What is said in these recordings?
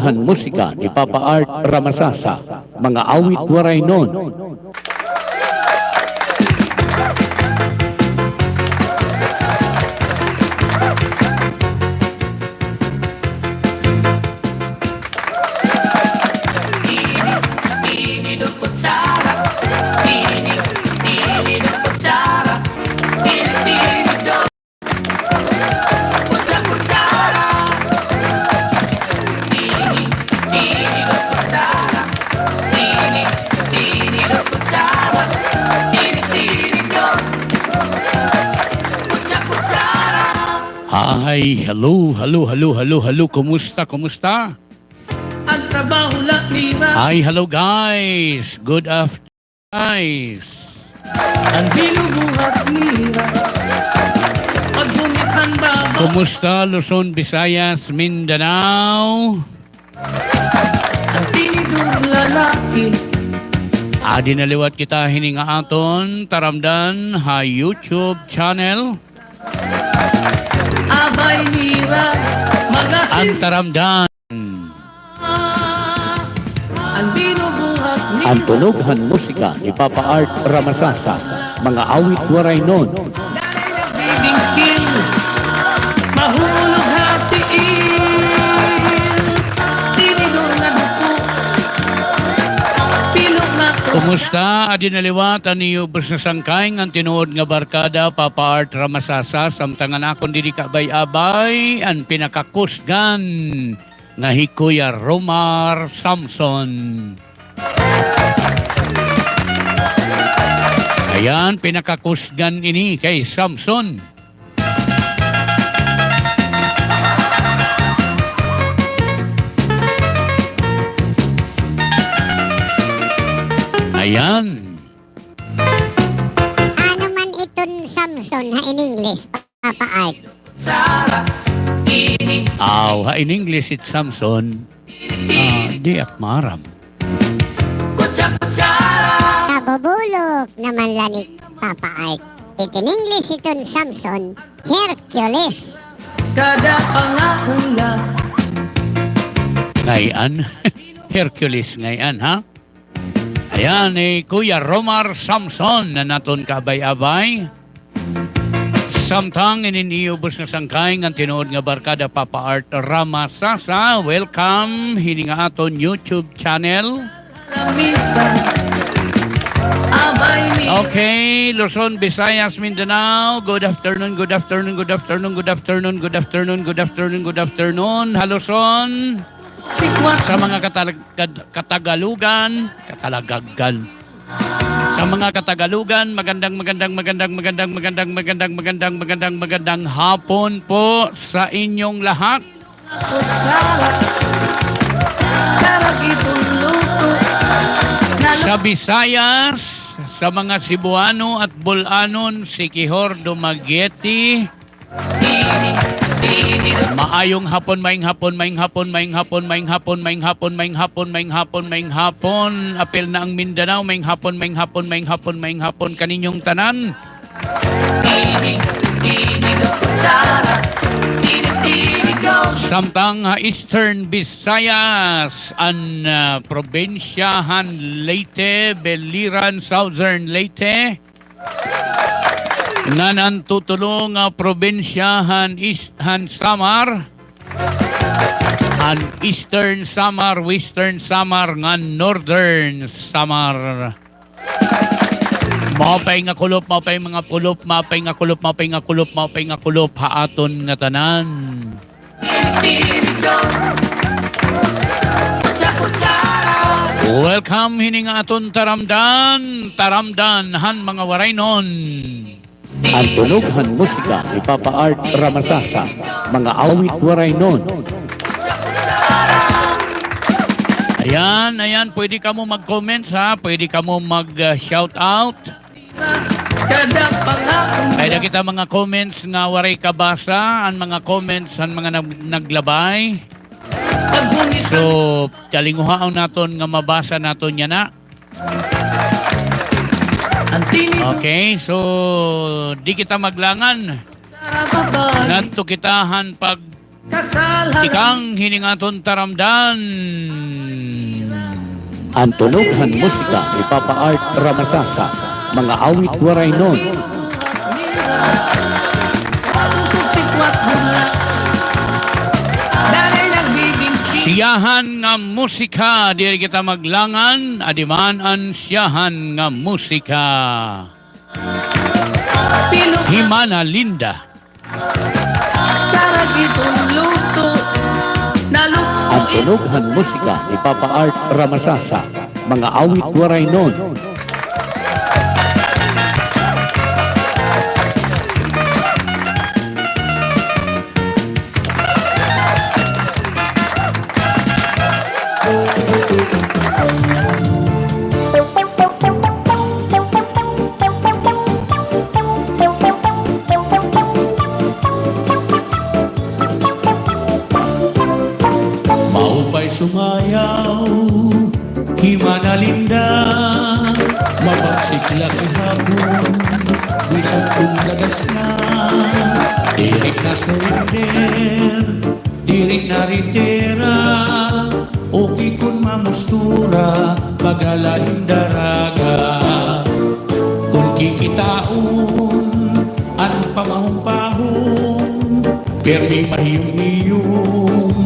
Tunog-tunugan musika ni Papa Art Ramasasa, mga awit waray nun. Hi, hello, kumusta? Ang trabaho lang nila. Hi, hello guys, good afternoon guys. Ang binubuhat nila. Pagbumitan ba? Kumusta Luzon, Visayas, Mindanao? Ang tinidur lalaki. Adi naliwat kita hininga aton taramdan ha YouTube channel. Abay nila. Ang Magasin. taramdan. Ang binubuhat nila. Ang tunughan musika ni Papa Art Ramasasa, mga awit waray nun. Dahil nagbibingkil. Mahulog hatiin. Tinidur na duko. Pilok na to. Kumusta? Adi naliwat ang iyubos na sangkay ang tinuod nga barkada Papa Art Ramasasa samtangan akong dili kabay-abay ang pinakakusgan nga hikuya Romar Samson. Ayan, pinakakusgan ini kay Samson. Ayan. Ano man iton Samson ha in English, Papa Art? Aw, ha in English it's Samson. Di akmaram. Kabubulok naman lanik, Papa Art. In English iton Samson, Hercules. Kada pangahula. Ngayon, Hercules ngayon, ha? Ayan, Kuya Romar Samson na naton kabay-abay. Samtang ininiubos na sangkay ang tinuod nga barkada Papa Art Ramasasa. Welcome, hininga aton YouTube channel. Lamisa. Abay nila. Okay, Luzon, Visayas, Mindanao. Good afternoon. Haluson. Sikwat. Sa mga Katagalugan, sa mga Katagalugan, magandang hapon po sa inyong lahat. Kutsara. Karagitong luto. Sa Visayas, sa mga Cebuano at Bulanon, si Kihor Dumaguete. Maayong hapon. Apel na ang Mindanao, maayong hapon kaninyong tanan. Samtang Eastern Visayas, ang probinsyahan Leyte, Beliran, Southern Leyte. Nga nantutulong nga probinsyahan Eastern Samar, ang Eastern Samar, Western Samar, nga Northern Samar. Mapay nga kulop, haaton nga tanan. Welcome hininga aton taramdan han mga waray nun. Ang tunughan musika ni Papa Art Ramasasa, mga awit waray nun. Ayan, pwede ka mo mag-comments ha, pwede ka mo mag-shout out. Kada pangahula. Kaya kita mga comments nga waray kabasa, ang mga comments ang mga naglabay. Pagbumitan. So, talinguhaon naton nga mabasa naton yan na. Ang tinidur. Okay, so di kita maglangan. Babay. Ngadto kitahan pag Kasalanan Ikang hiningaton taramdan. Ang tunughan musika ni Papa Art Ramasasa, mga awit waray nun. Pusot si Kwat Bula Dalay nagbibinti Siyahan nga musika, diri kita maglangan, adiman ang siyahan nga musika. Pilo Himana Linda. Karag itong luto Nalukso Ang tunughan musika ni Papa Art Ramasasa, mga awit waray nun. Maupay sumayaw, himana linda, mabagsikla kay hapon, wisag kong lagas na, dirik na surrender, dirik na ritera, okay kun mamustura, pagalahin daraga, kung kikitaon, an pamahumpahon, permi mahiyong-hiyong,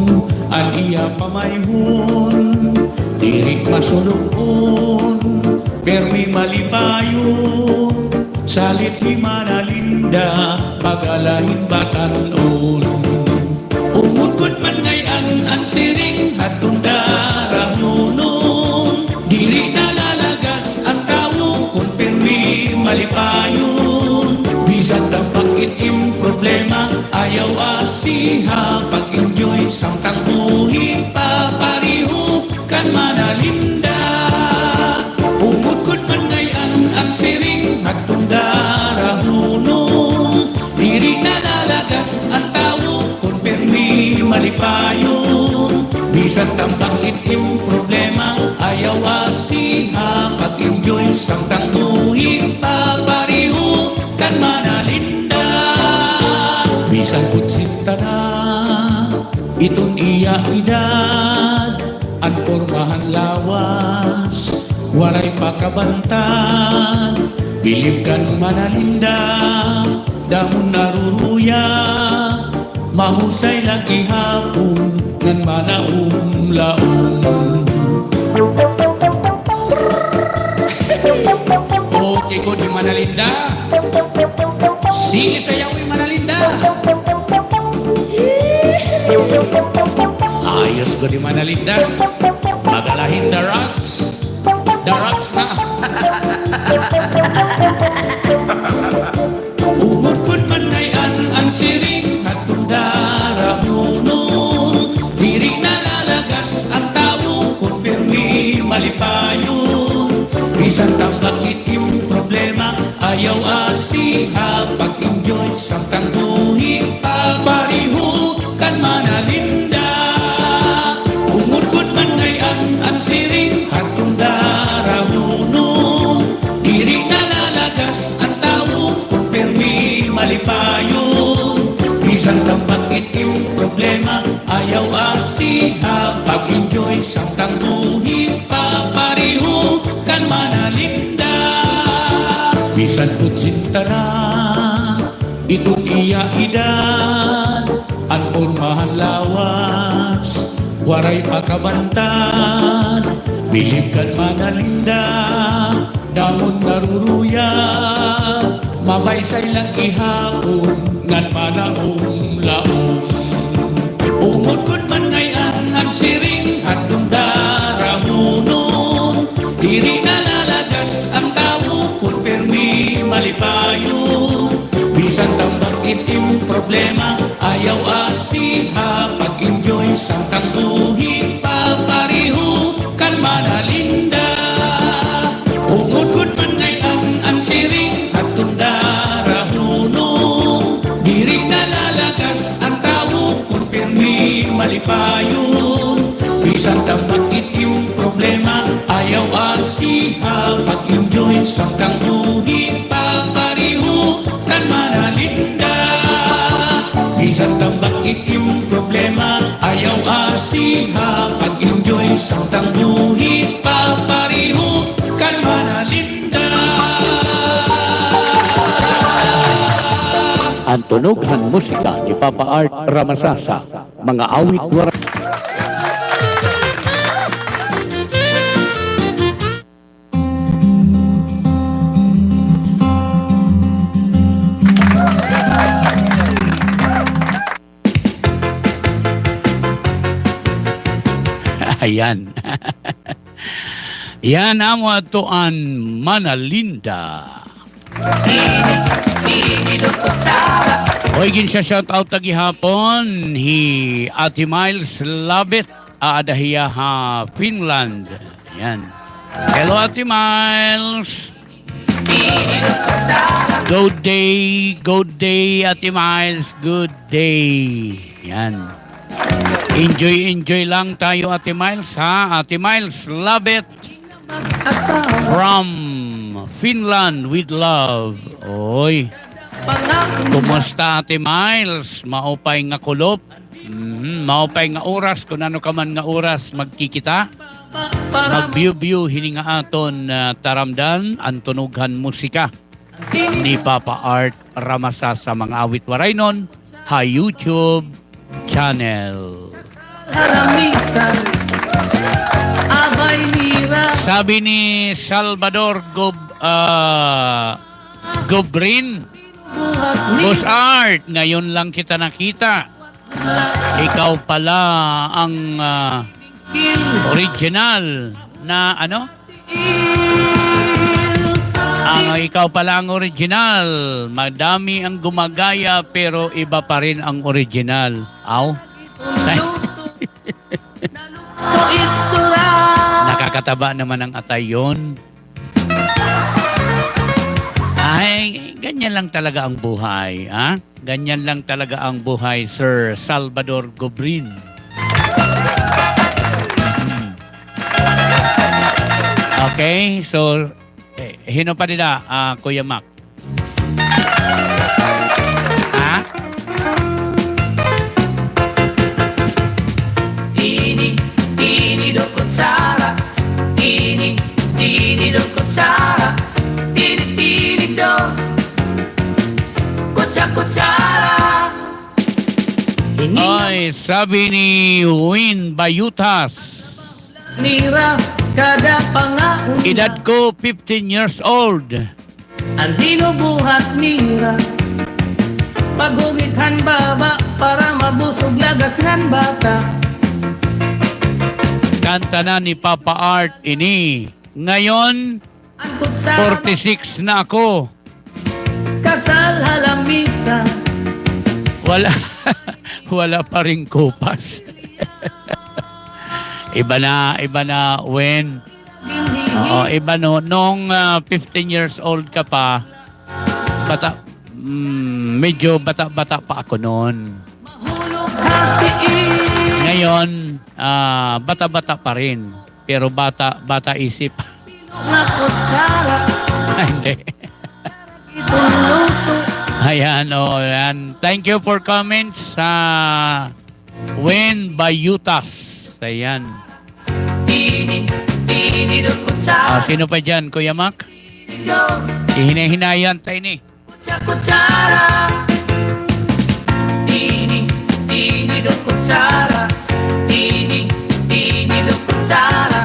ang iya pamayhon, diri masulukon, permi malipayon, salit himana linda, pagalahin batanon. Umukod man ngayon ang siring hatong daramunon, diri nalalagas ang tao, kung permi malipayon, bisan tapakit im problema, ayaw asiha, pag-enjoy samtang buhi, papariho kan manalinda. Umukod man ngayon ang siring hatong darahunon, diri nalalagas ang tao, kung permi malipayon, bisan tambakit im problema, ayaw asiha, pag-enjoy samtang buhi, papariho kan manalinda. Bisan kutsinta na itong iya edad, ang pormahan lawas, waray pakabantan, bilib kan manalinda, damon naruruya, mahusay lagi hapon, ngan manaumlaon. Okay ko di manalinda, sige sayawin manalinda. Ayos ko di manalinda, magalahin the rocks na. Umukod man ngayon ang siring hatong daramunon, diri nalalagas ang tao, kung permi malipayon, bisan tambakit im problema, ayaw asiha, pag-enjoy samtang buhi, papariho kan manalinda. Umukod man ngayon ang siring hatong daramunon, diri nalalagas ang tao, kung permi malipayon, bisan tambakit im problema, ayaw asiha, pag-enjoy samtang buhi, papariho kan manalinda. Bisan kutsinta na itong iya edad, ang pormahan lawas, waray pakabantan, bilib kan manalinda, damon naruruya, mabaysay lang ihapon, ngan manaumlaon. Umukod man ngayon ang siring hatong daramunon, diri nalalagas ang tao, kung permi malipayon, bisan tambakit im problema, ayaw asiha, pag-enjoy samtang buhi, papariho kan manalinda. Umukod man ngayon ang siring hatong daramunon, diri nalalagas ang tao, kung permi malipayon, bisan tambakit im problema, ayaw asiha, pag-enjoy samtang buhi, papariho kan manalinda. Sa tambakit yung problema, ayaw asiha. Pag-enjoy sa tangbuhi, papariho kan manalinda. Ang tunughan musika ni Papa Art Ramasasa, mga awit waray. Ayan. Yan amo atoan Manalinda. Oy, gin siya shout out tagi hapon. Ate Miles Labit, aadahiya ha Finland. Yan. Hello Ate Miles. Good day Ate Miles, good day. Yan. Enjoy lang tayo Ate Miles ha. Ate Miles Labit Asawa. from Finland with love. Oy. Kumusta Ate Miles? Maupay nga kulop. Maupay nga oras kung ano ka man nga oras magkikita. Mag-view hininga aton taramdan ang tunughan musika ni Papa Art Ramasasa, mga awit waray nun ha YouTube channel. Halamisan. Abay mira. Sabi ni Salvador Gobrin, Buhat ni Boss Art, ngayon lang kita nakita. Ikaw pala ang Kil. original na ano? Ikaw pala ang original. Madami ang gumagaya pero iba pa rin ang original. Aw. So it's surround. Nakakataba naman ang atay yun. Ay, ganyan lang talaga ang buhay. Ha? Ganyan lang talaga ang buhay, Sir Salvador Gobrin. Okay, so hino pa nila, Kuya Mac. Ha? Tini do kutsara. Tini do kutsara. Tini do kutsara. Oy, sabi ni Win Bayutas, Nira kada pangaon. edad ko 15 years old. Andino buhat nira. Pagugithan baba para mabusog lagas ng bata. Kanta na ni Papa Art ini. Ngayon, Antod sa 46 na ako. kasal halamisa. Wala, wala pa rin kupas. Iba na, when, oo, iba no, nung 15 years old ka pa, medyo bata pa ako noon. Mahulog hatiin. Ngayon, bata pa rin, pero bata isip. Nga kutsara. Hindi. Itong luto. Ayan, yan. Thank you for comments sa Wen Bayutas. Ayan. Tini do kutsara. Sino pa dyan, Kuya Mac? Do Hinayan tayo ni. kutsara. Tini do kutsara. Tini do kutsara.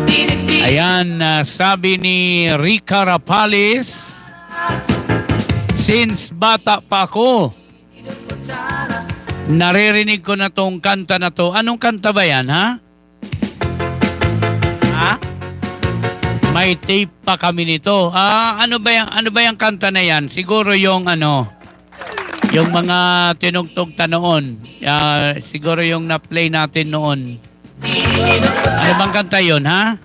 Tini. Ayan, sabi ni Rica Rapalis, since bata pa ako, naririnig ko na tong kanta na to. Anong kanta ba yan, ha? Ha? May tape pa kami nito. Ano ba yung kanta na yan? Siguro yung yung mga tinugtog noon. Siguro yung na-play natin noon. Ano bang kanta yun, ha?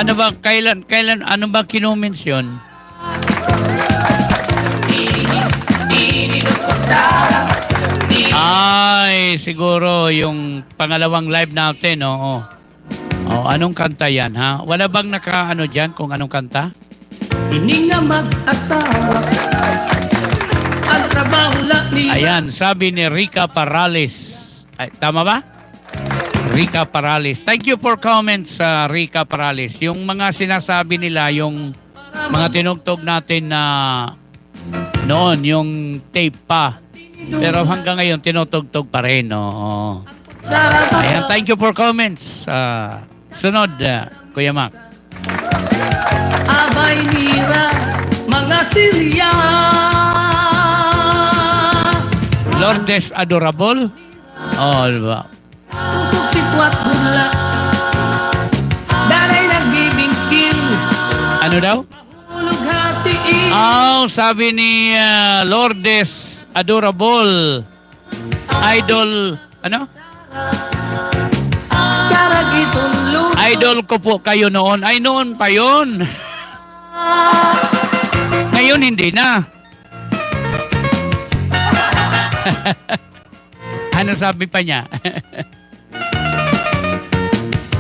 Ano ba, ano ba kinumens yun? Ay, siguro yung pangalawang live natin, oo. Anong kanta yan, ha? Wala bang dyan kung anong kanta? Hindi nga mag-asawa. Ang trabaho lang nila. Ayan, sabi ni Rica Parales. Ay, tama ba? Rica Parales. Thank you for comments, Rica Parales. Yung mga sinasabi nila, yung mga tinugtog natin na noon, yung tape pa. Pero hanggang ngayon, tinutugtog pa rin. Oo. Sarap Ayan, thank you for comments. Sunod, Kuya Mac. abay nira, mga Syria. Lourdes Adorable. Oh, diba? Pusok si Puat Bula. Dalay nagbibingkil. Ano daw? Ulog hatiin. Oh, sabi ni Lourdes Adorable. Idol, ano? Karag itong luto. Idol ko po kayo noon. Ay, noon pa yun. Ngayon, hindi na. Ano sabi pa niya?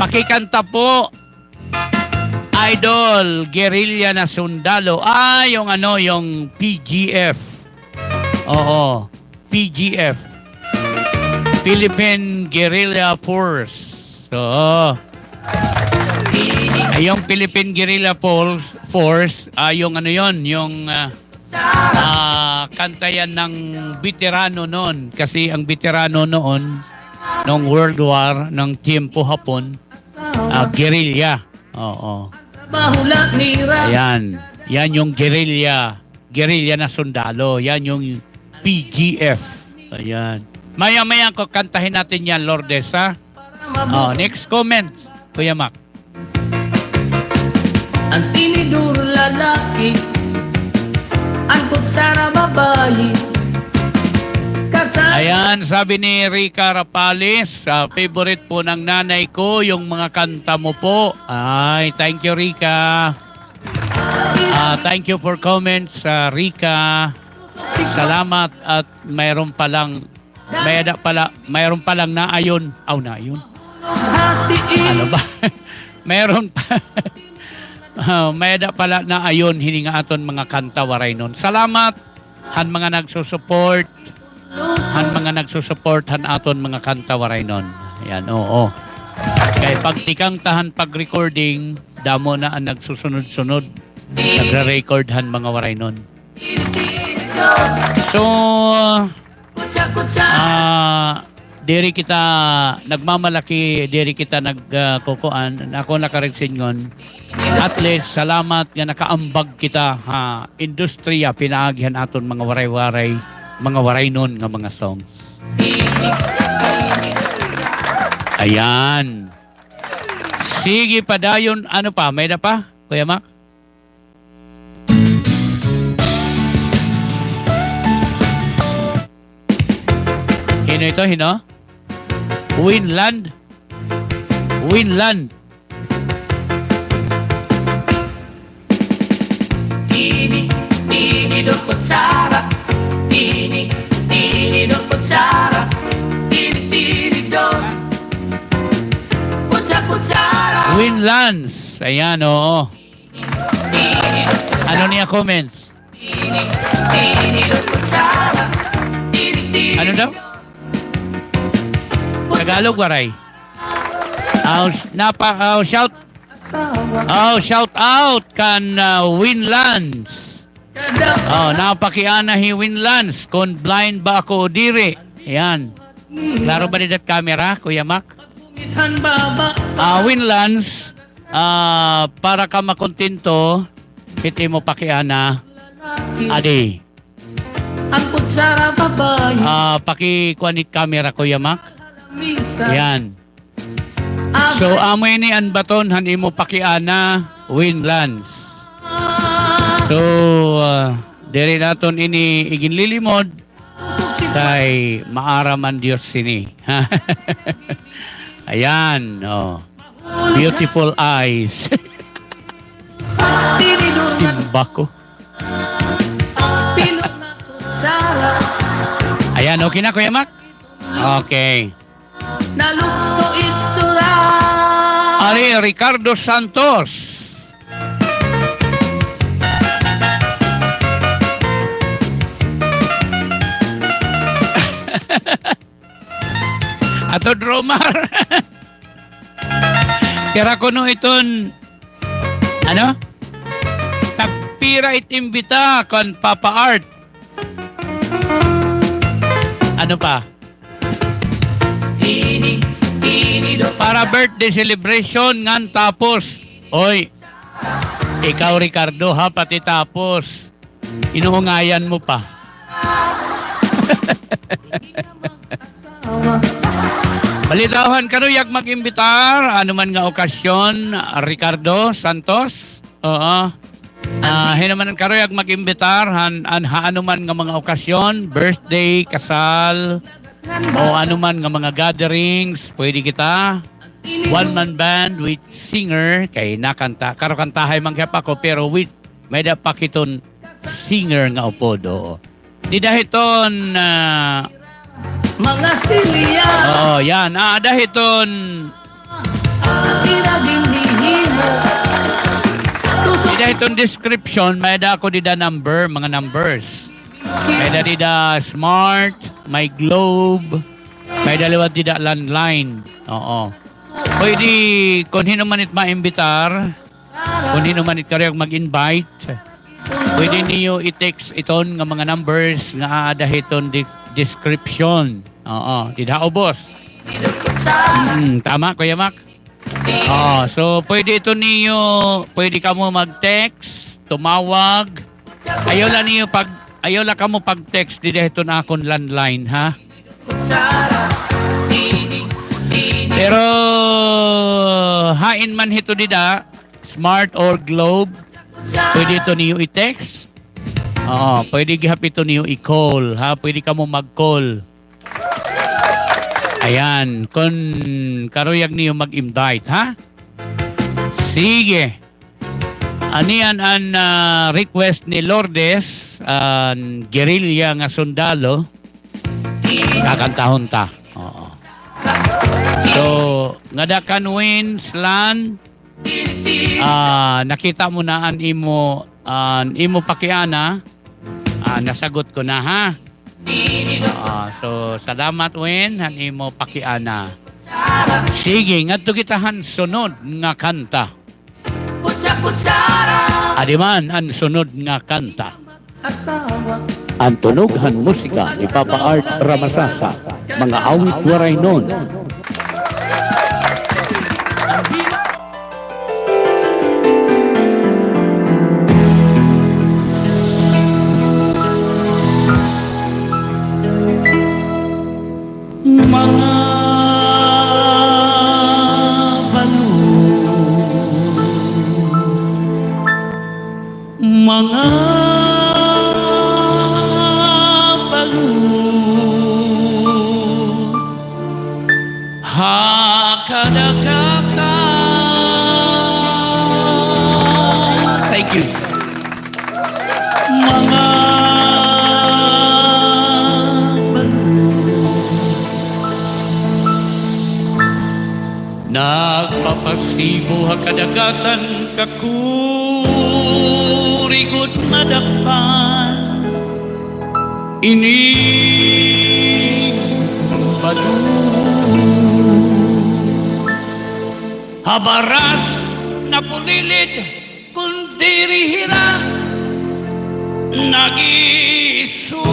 Pakikanta po. Idol, guerrilla na sundalo. Ah, yung ano, yung PGF. Oo, PGF. Philippine Guerrilla Force. Oo. Ay, yung Philippine Guerrilla Force, yung ano yon, yung kanta yan ng veterano noon. Kasi ang veterano noon, nung World War, ng tiempo Hapon, guerrilla. Oo. Trabaho lang nira. Ayan. Yan yung guerrilla. Guerrilla na sundalo. Yan yung PGF. Ayan. Maya-maya ko kantahin natin yan, Lourdes, ha? Oh, next comment, Kuya Mac. Ang tinidur lalaki, ang kutsara babae. Kasal Ayan, sabi ni Rica Rapales, favorite po ng nanay ko, yung mga kanta mo po. Ay, thank you, Rica. Thank you for comments, Rica. Salamat at mayroon palang naayon. Naayon. hatiin. Ano ba? Mayroon pa. Mayada pala na ayon hininga aton mga kanta waray nun. Salamat han mga nagsusupport. Han mga nagsusupport han aton mga kanta waray nun. Ayan, oo. Kaya pag tikang tahan pag-recording, damo na ang nagsusunod-sunod. Nagre-record han mga waray nun. So, Kutsa-kutsa. diri kita nagmamalaki, diri kita nagkukuan, ako nakaregsingon. At least, salamat nga nakaambag kita, industriya, pinaagihan aton mga waray-waray, mga waray nun nga mga songs. Ayan. Sige pa dayon, ano pa, may na pa, Kuya Mac? Hino ito, hino? Winland. Winland. Tini, tini do kutsara. Tini, tini do kutsara. Tini, tini do. Kutsa-kutsara. Winlands. Ayan, oo. Ano niya comments? Tini, tini do kutsara. Tini, tini. Ano daw? Tagalog, waray. Shout shout out kan Winlands. Napakiana hi Winlands kung blind ba ako o diri. Ayan. Klaro ba nidat camera, Kuya Mac? Winlands, para ka makontento, hiti mo pakiana, adi. Ang kutsara babae. Pakikuanit camera, Kuya Mac. Misa. Ayan. So, amoy ni an baton, han imo pakiana, Winlands. So, diri naton ini iginlilimod, kay maaraman Diyos sini. Ayan, oh. Beautiful eyes. Tinidor na Simba ko. pilot na kutsara. Ayan, okay na, Kuya Mac? Okay. Nalukso itsura. Ari, Ricardo Santos. Ato drummer. Kira ko no iton, ano? Tagpira itimbita kon Papa Art. Ano pa? Para birthday celebration ngan tapos. Oy, ikaw Ricardo ha, pati tapos. Inuungayan mo pa. Balitahan kanuyag mag-imbitar, ano man nga okasyon, Ricardo Santos. Oo. Hinaman karuyag mag-imbitar, ano man nga mga okasyon, birthday, kasal, o ano man nga mga gatherings, pwede kita. One-man band with singer, kay nakanta. Karo kantahay man kaya pa ko, pero with, may dapakiton singer nga upodo. Di dahiton, Mga silya yan. Dahiton, Pinagindihimo di dahiton description, may da ako dida number, mga numbers. May da dida smart, may globe, may daliwa dida landline. Oo. Pwede, kung hino man it maimbitar, kung hino man it kariyag mag-invite, pwede niyo i-text iton nga mga numbers nga dahiton description. Oo, didhao boss. Tama, Kuya Mac? Oo, so pwede ito niyo, pwede ka mo mag-text, tumawag. Ayaw lang ka mo pag-text, didhito na akong landline, ha? Pero, hain man hito dida, smart or globe, pwede ito niyo i-text. Oo, pwede gihap ito niyo i-call, ha? Pwede ka mo mag-call. Ayan, kung karuyag niyo mag-invite, ha? Sige. Anian ang request ni Lourdes, guerrilla nga sundalo, kakantahon ta. Oo. So, ngadakan wins lan, nakita mo na ang imo pakiana, nasagot ko na, ha? So, salamat Win, han imo pakiana. Sige, ngadto kitahan sunod nga kanta. Adiman ang sunod nga kanta. Ang tunughan musika ni Papa Art Ramasasa, mga awit waray nun. Mga mga hakadakaka. Thank you. Mga nagpapasibo hakadagatan kakurigod madakpan ining badu habaras na pulilid kung dirihira nagisu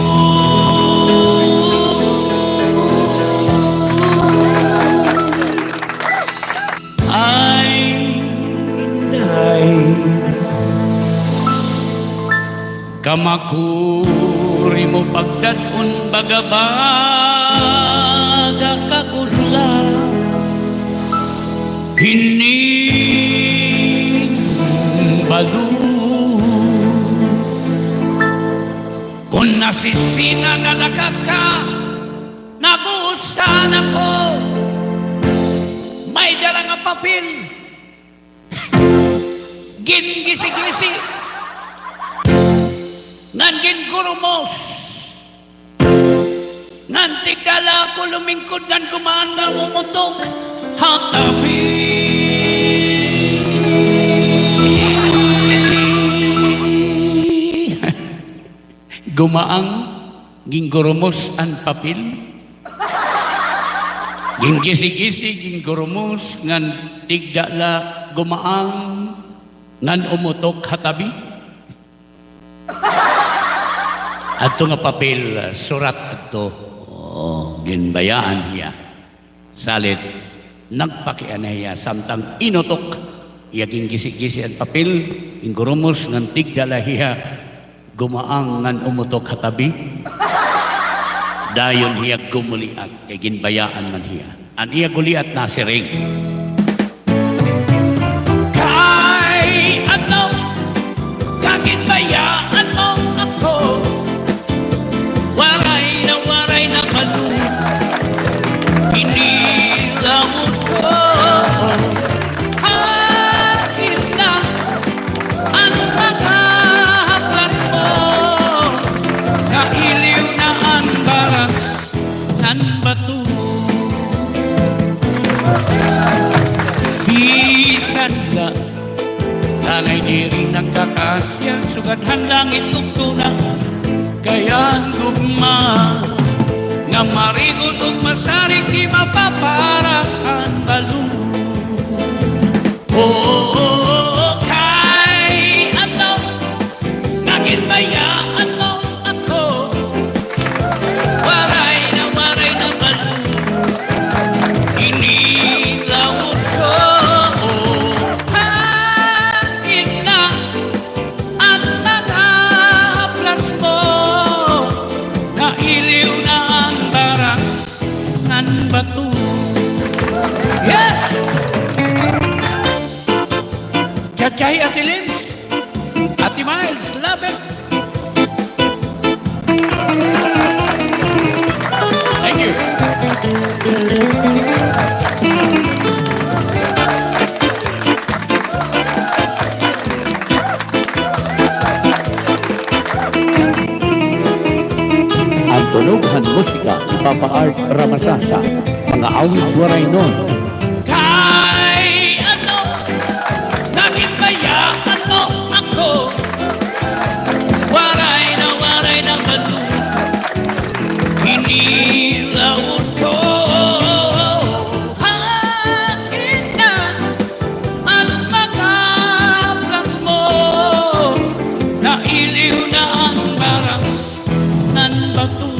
kamakuri mo pagdadun bagabaga kagula hining balu kung nasisina na lakaka nabuusan ako may dala nga papel gingisi-gisi nangin kurumos nanti kala ko lumingkod ngan kumaan nga mumutok hatabi gumaang ginggurumos ang papel Gingisi-gisi, ginggurumos, ngan tigdala gumaang, ngan umutok hatabi. Ato nga papel, surat ato. Oh, ginbayaan hiya. Salit, nagpakian na hiya, samtang inutok. Iya gingisi-gisi ang papel, ginggurumos, ngan tigdala hiya, gumaang, ngan umutok hatabi. Dayon hiya gumuliat, kay ginbayaan man hiya. An iya guliat na si Ring. Kay ano, kaginbayaan mo ako, waray na kalu, inilamon ko. Hain na ang maghahaplas mo, kailiw na ang baras ng bato. Bisan na nanay diri nagkakasya, sugadhan langit tugtuna, kaya ang gugma nga marigot ug masarig di mapaparahan balu. Oh, kay ano, naginbayaan mo ako, waray na balu, inilawod ko. Oh, hain na ang naghahaplas mo, nailiw na ang baras ng bato. Yes! Cachay Ate Lims, Ate Miles, Labek. Thank you. Ang tunughan musika ni Papa Art Ramasasa, mga awit waray nun. Kay ano, naginbayaan mo ako, waray na balu, inilawod ko. Hain na ang maghahaplas mo, nailiw na ang baras ng bato.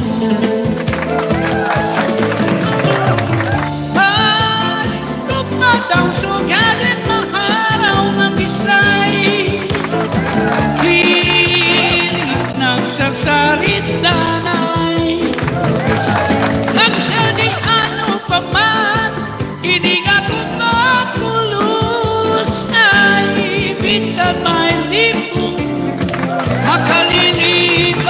Ay, kumataw sugalit maharaw ng bisay, lirik nagsasarit danay. Nagkadi ano pa man, hindi ako makulos ay bisan may lipo makalilibay.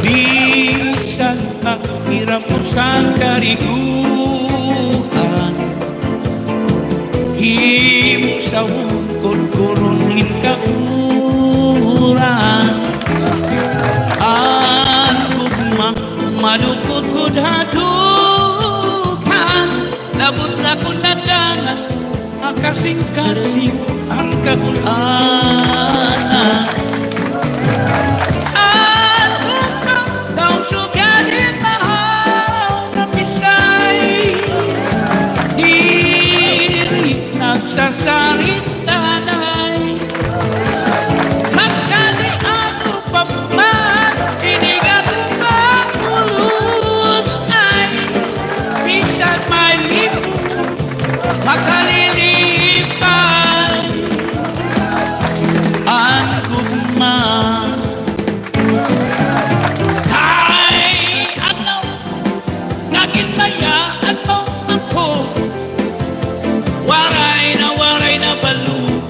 Bisan mahirap mo sa kariguan, himo sa hukod kurunin ka uran. Ang gugma malukod gud hadukan, labot na kung nadangan, makasing-kasing ang kagulanan. Ang gugma daw sugalit maharaw na bisay, diri nagsasarit danay. Magkadi ano pa man, hindi ka tumakulos ay bisan may lipo makalilipay. Ang gugma kay ano, naginbayaan mo ako, waray na balu,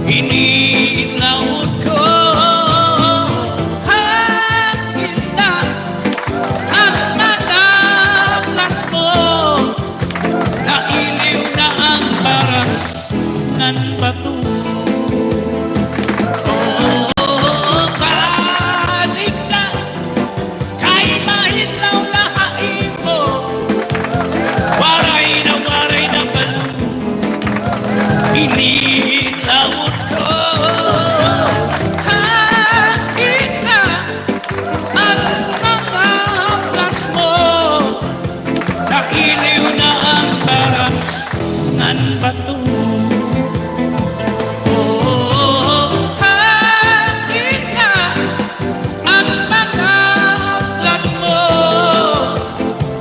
inilawod ko. Hain na ang naghahaplas mo, nailiw na ang baras ng bato. Oh, balik na, kay mahidlaw na hain mo, waray na balu, inilawod ko. Hain na ang naghahaplas Saan ba to? Oh, hangin na ang mga haplan mo.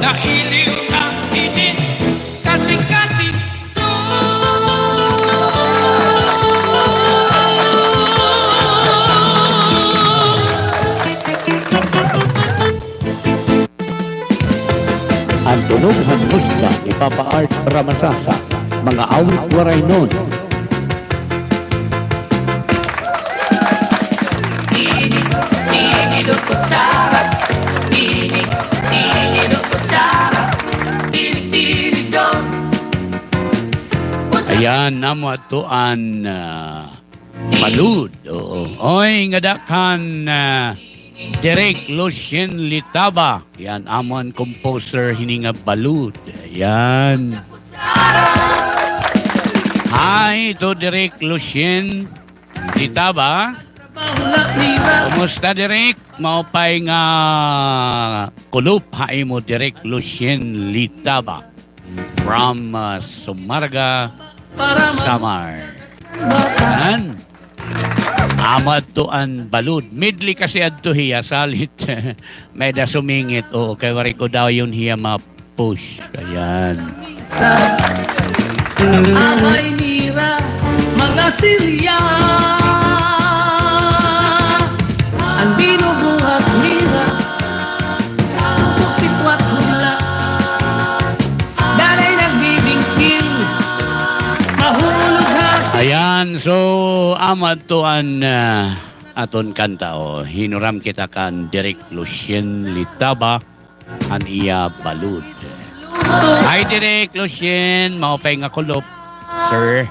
Nailiw ng init, kasing-kasing to. Ang tunughan musika ni Papa Art Ramasasa, mga awit waray nun. Tinig ng kutsara, tinig ng kutsara, tinig dong. Ayan, namatuan balud. Oo. Oy, ngadakan Direk Lucien Litaba. Yan, amon composer hininga balud. Ayan. Hi, to Direk Lucien Litaba. Kumusta, Direk? Maupay nga kulup hai mo, Direk Lucien Litaba from Sumarga, Samar. Yan. Amad to an balud. Midli kasi adto hiya salit. May da sumingit. O kay wari ko daw yun hiya ma-push. Ayan. Amay nira, mga Silya. Ang binubuhat nira, suksikwat hula. Dalay nagbibingkil, mahulog hati. Ayan. So, amad to an aton kanta. O, hinuram kita kan Direk Lucien Litaba an iya balud. Hi, Direk Lucien. Maupay nga kulop, sir.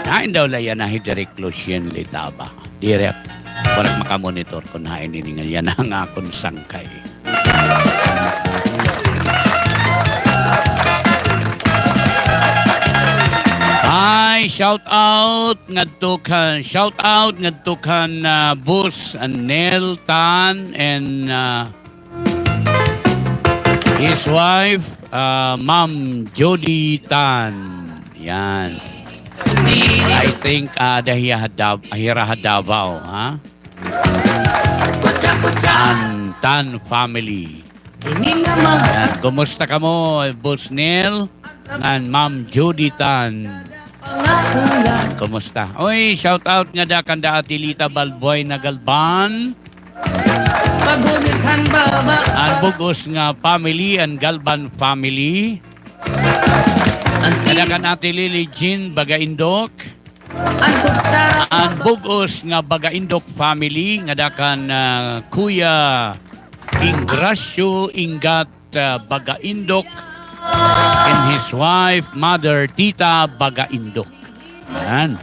Hain daw layan na Direk Lucien Litaba. Direk, parang makamonitor kung hain ini nga yan ang akong sangkay. Hi, shout out ngadto kan Boss Nel Tan and his wife, Ma'am Jody Tan. Yan. I think Ahira Davao, ha? Tan family. Yan. Kumusta ka mo, Boss Nel? And Ma'am Jody Tan. Yan. Kumusta? Oy, shout out nga da kanda Atilita Balboy na Galban. Pagunithan baba, Ang bugos nga family, ang Galban family. Kadakan ati Lily Jean Bagaindok. ang kutsara. Ang bugos nga Bagaindok family. Ngadakan Kuya Ingracio Ingat Bagaindok and his wife, Mother Tita Bagaindok. Yan.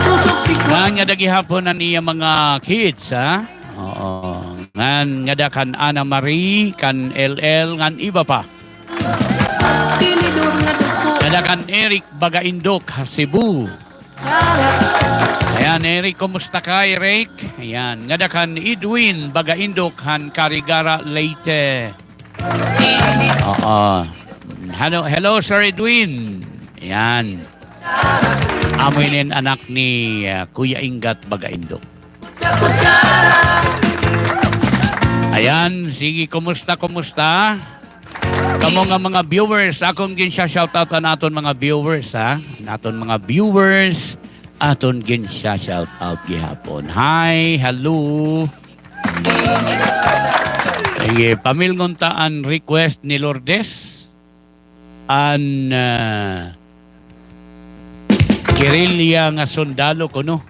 Tusok si Nga dagi hapon na niya mga kids, ha? Oo. Nga da kan Ana Marie, kan LL, ngan iba pa. Tinidor nga duko. Nga da kan Eric Bagaindok, Cebu. Ayan, Eric, kumusta ka, Eric? Ayan. Nga da kan Edwin Bagaindok, han Carigara, Leyte. Oo. Hello, Sir Edwin. Ayan. Amoy anak ni Kuya Ingat Bagaindok. Kutsara. Ayan, sige, kumusta? Kamo nga mga viewers, akong gin siya shoutout na naton mga viewers, ha? Naton mga viewers, aton gin siya shoutout gihapon. Hi, hello. Sige, pamilngontaan request ni Lourdes an Guerrilla nga sundalo ko, no?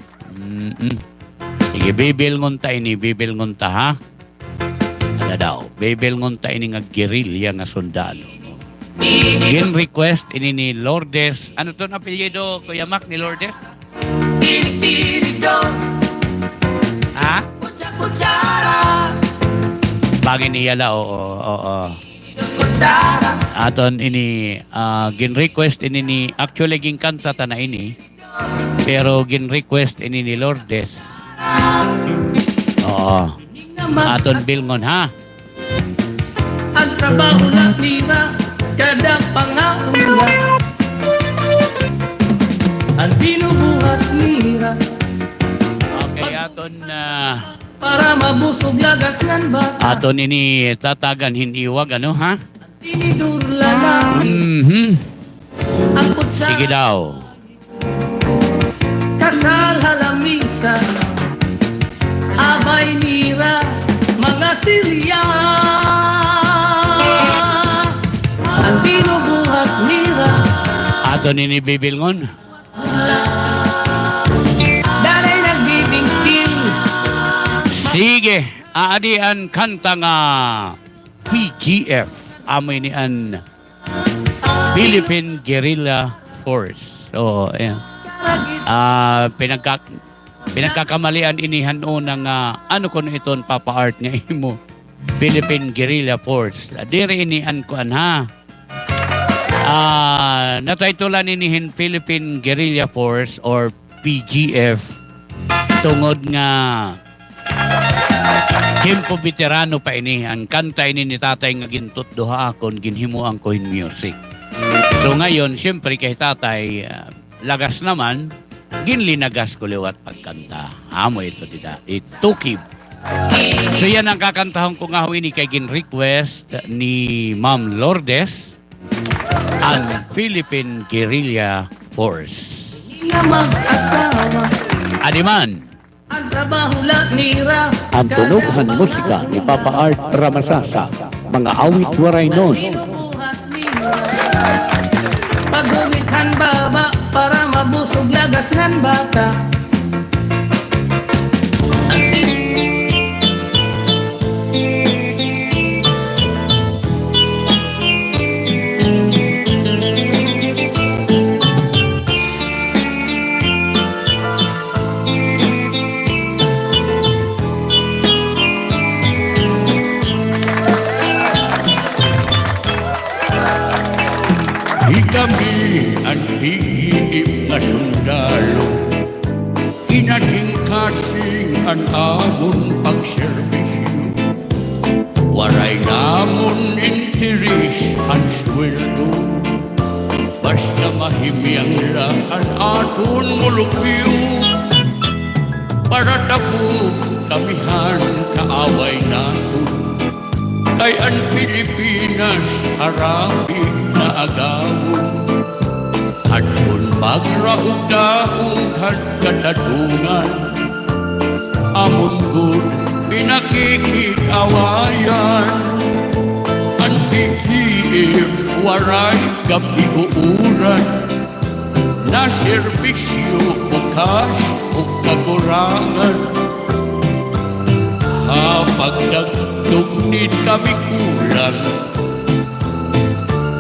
Sige, bibilngonta ha? Ano daw? Bibilngonta ini nga guerrilla nga sundalo. Gin request ini ni Lourdes. Ano to na apelyido, Kuya Mac, ni Lourdes? Tinig dong. Ha? Kutsara. Bagay niya la, oo. Kutsara. Aton ini, gin request ini ni, actually gin kanta ta na ini, pero gin request ini ni Lourdes. Oo. Aton bilngon, ha? Ang trabaho lang nila, kada pangaula. ang binubuhat nira Okay, aton para mabusog lagas ng bata. aton ini tatagan hiniwag ano ha? Tinidurla na ang kutsa Sige daw. kasal halamisa abay nira mga Silya ang binubuhat nira Aton ini bibilngon. dalay nagbibingking Sige, aadian kanta nga PGF. Amoy ni an Philippine Guerrilla Force. So, ayan. Pinagkakamalian inihan o ng ano ko na iton Papa Art nga imo Philippine Guerrilla Force. Dire inihan ko ha. Nataytulan inihin Philippine Guerrilla Force or PGF tungod nga Tempo veterano pa ini ang kanta ini ni tatay nga gintot duha akon ginhimuang ko in music. So ngayon syempre kay tatay lagas naman ginlinagas ko liwat pagkanta. Amo ito dida. Itukib. So yan ang kakantahon ko nga ini kay gin-request ni Ma'am Lourdes ang Philippine Guerrilla Force. nga mag-asawa Adiman. ang trabaho lang nira Ang tunughan musika ni Papa Art Ramasasa, mga awit waray nun. binubuhat nira pagungithan baba para mabusog lagas ng bata. Kami ang hihip na sundalo, inating kasing ang amon pagserbisyo. Waray namon interes ang sweldo, basta mahimyang lang ang aton mulupyo. Para dako kamihan kaaway naton, kay ang Pilipinas harapi na agawon. Hadun magraog-daog kadadungan, amon gud pinakikikawayan. Ang PGF waray kapiuuran, na serbisyo bukas o kagurangan. Hapag nagtugnid kami kulang,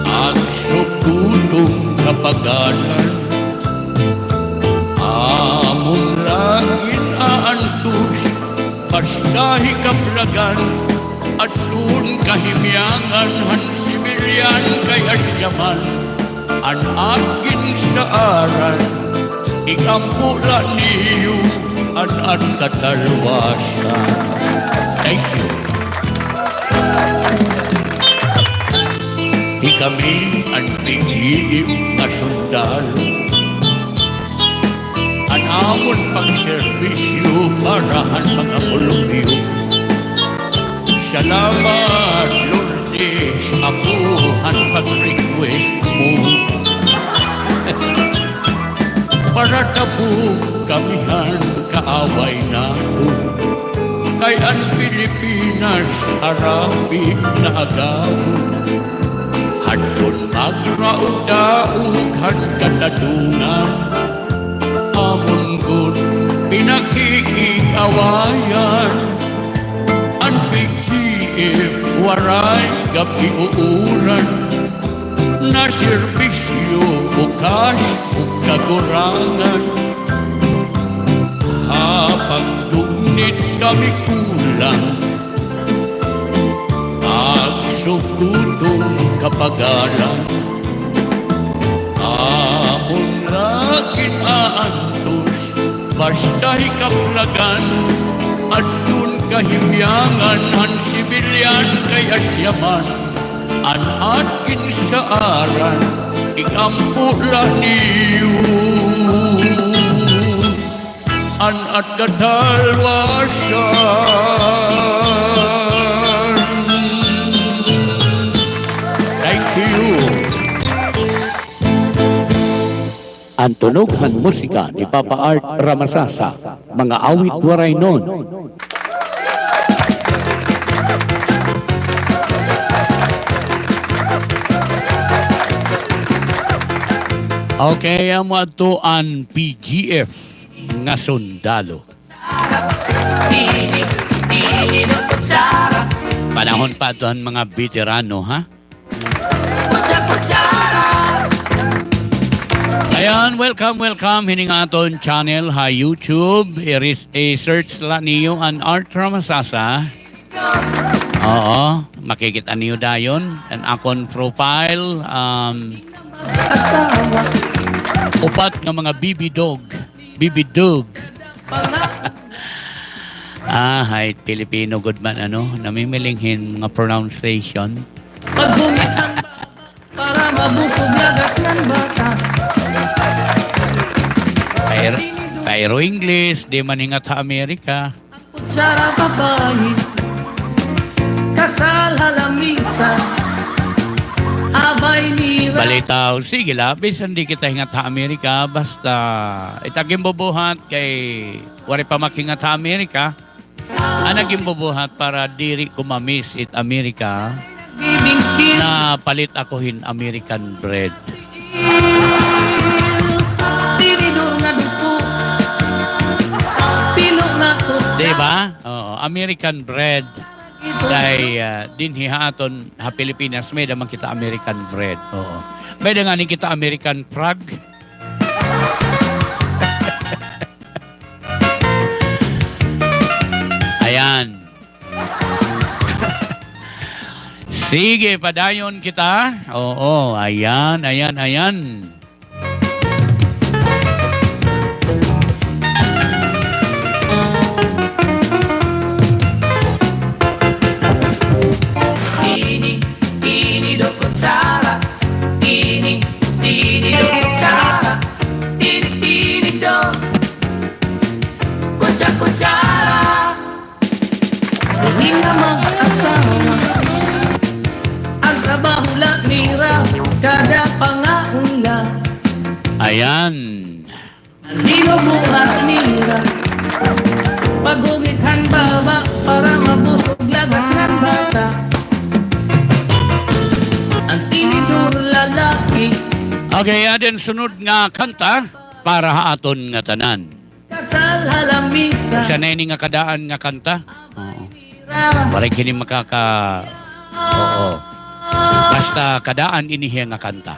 ang sugutong kapagalan. Amon langin aantos, basta hikaplagan, at dun kahimyangan han sibilyan kay asyaman. An akin sa aral, ikampula niyo an katalwasan. Thank you. Di kami ang PGF na sundalo, ang amon pagserbisyo parahan mga mulupyo. Salamat Lourdes, ako ang pag-request mo. Para tapo kamihan kaaway natin, kay ang Pilipinas harapi na agawon. Hadun magraog-daog kadadungan, amon gud pinakikikawayan. Ang PGF waray kapiuuran, na serbisyo bukas o kagurangan. Hapag dunit kami kulang, agsugutong kapagalan. Amon lakin aantos, basta hikaplagan, at dun kahimyangan han sibilyan kay asyaman. An akin sa aran, ikampula niyo. at kadalwasan. Thank you. Ang tunughan musika ni Papa Art Ramasasa, mga awit waray nun. Okay, ang matuan PGF nga sundalo. Tinig, tinig ng kutsara. Panahon pa ito ang mga veterano, ha? Kutsara. Ayan, welcome. Hining aton channel ha YouTube. I-search la niyo ang Art Ramasasa. Oo, makikita niyo dayon. Ang akon profile. Asawa. Upat ng mga BB dog. Hay, Filipino good man, namimilinghin mga pronunciation. Pagbungit ng bata para mabusog lagas ng bata. Pero English, di man hingat sa Amerika. Kutsara babae, kasal halamisan, abay nira. Balitaw, sige labis, hindi kita hingat sa Amerika. Basta itaging bubuhat kay wari pa makingat sa Amerika. Anaging bubuhat para diri kumamis it Amerika Bibingkil, na palit akohin American bread. tinidor nga duko, pilo nga kutsara. Diba? Oo, American bread. Kay dinhihaton ha Pilipinas may damang kita American bread. Oo. May nga ni kita American frog. Ayan. Sige, padayon kita. Oo, ayan. Tinig, tinig ng kutsara. Tinig, tinig ng kutsara. Tinig, tinig ng kutsara. Hindi nga mag-asawa. Ang trabaho lang nira, kada pangaula. Ayan. Hindi mo buhat nira. Pagugithan baba para mabusog lagas ng bata. Ang tinidor lalaki, Okay, adin sunod nga kanta para ha aton nga tanan. kasal halamisa. Siya na ini nga kadaan nga kanta. Oo. Nira. Para kini Oo. Basta kadaan inihiya nga kanta.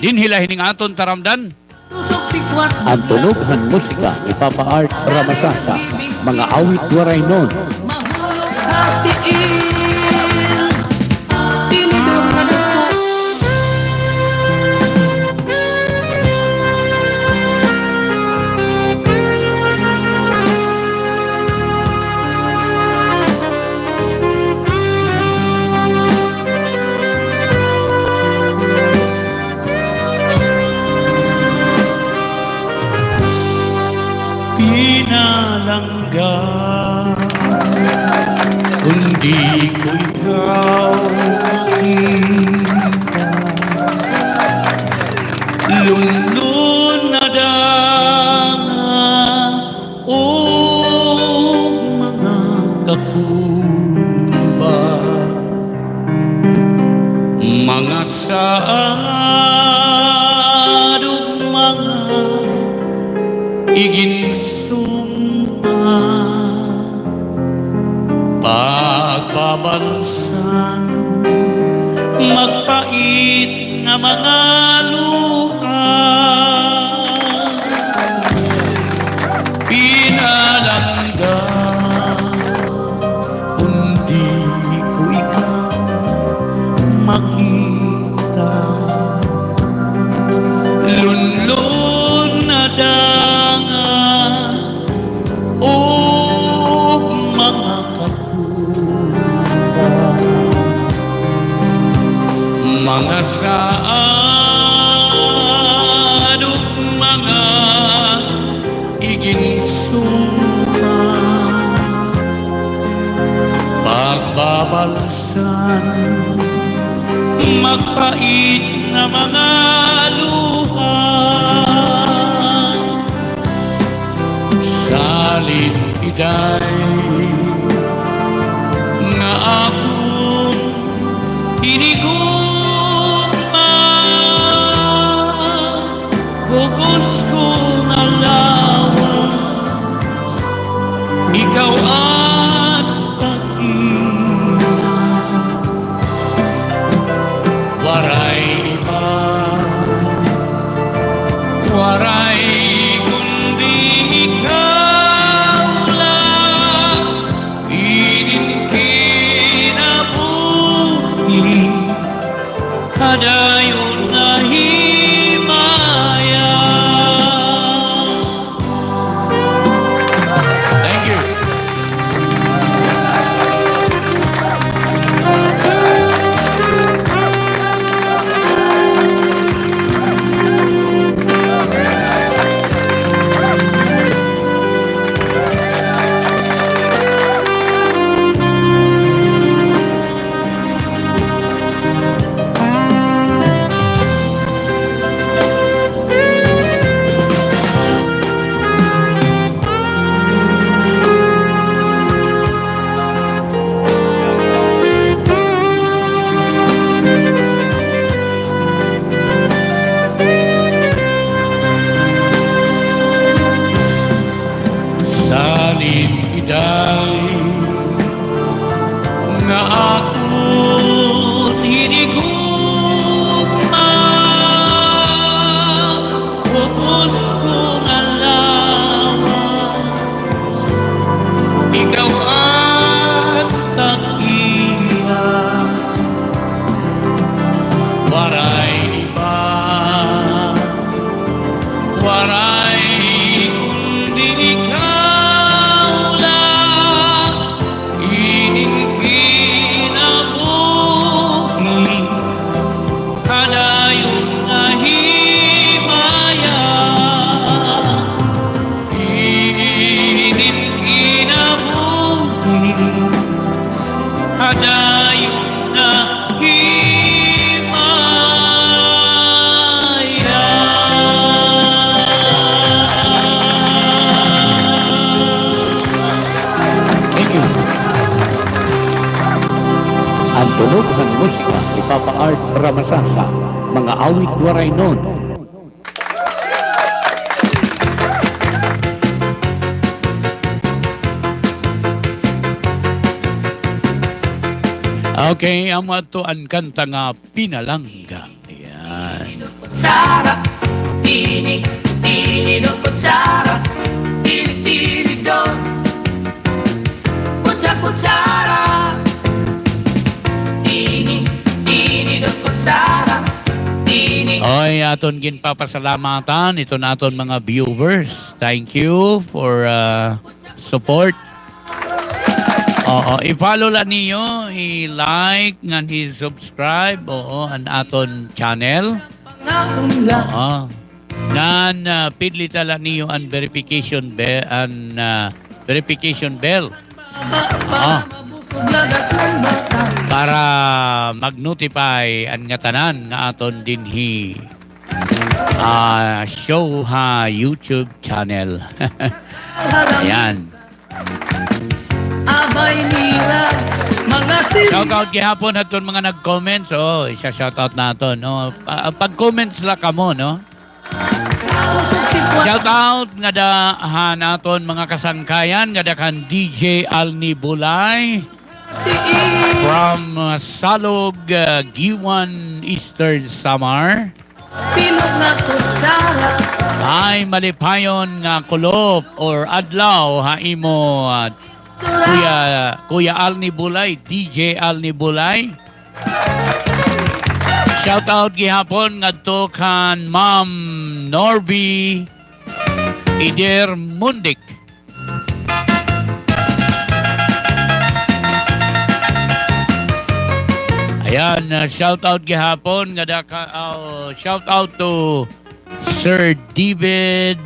Dinhila hining aton taramdan. Tusok si Kwat. Ang tunughan musika ni Papa Art Ramasasa, mga awit waray nun. Mahulog hatiil. Tinidor nga duko. Pinalangga kundi ko ikaw makita. Lunlun na danga o mga kakuba, mga saadong mga iginsumpa, pagbabansan, magpait nga mga luha. Pinalangga, kundi ko ikaw makita. Lunlun na danga Tunughan musika ni Papa Art Ramasasa, mga awit waray nun. Okay, ang ato ang kanta nga Pinalangga. Ayan. Kutsara, tinig, tinig ng kutsara, tinig, tinig doon. Kutsara, tinig, tinig ng kutsara, tinig. Oy, aton ginpapasalamatan ito naton mga viewers. Thank you for support. Oo, i-follow lang niyo, i-like, ngan i-subscribe, oo, ang aton channel. Oo. Ngan pidlita lang niyo ang verification bell. Oo. Para mag-notify ang nga tanan nga aton dinhi show ha YouTube channel. Ayan. Abay nila, mga Shoutout gihapon aton mga nag-comments. Oh, isa-shoutout naton. No? Pag-comments la kamo, no? Shoutout nga dahan naton mga kasangkayan nga dakan DJ Alni Bulay from Salog, Giwan, Eastern Samar. Pilog na kutsara, Ay malipayon nga kulop or adlaw ha imo Kuya Alni Bulay, DJ Alni Bulay. Shout out gihapon ngadto kan Ma'am Norby Ider Mundik. Ayan, shout out gihapon nga shout out to Sir David.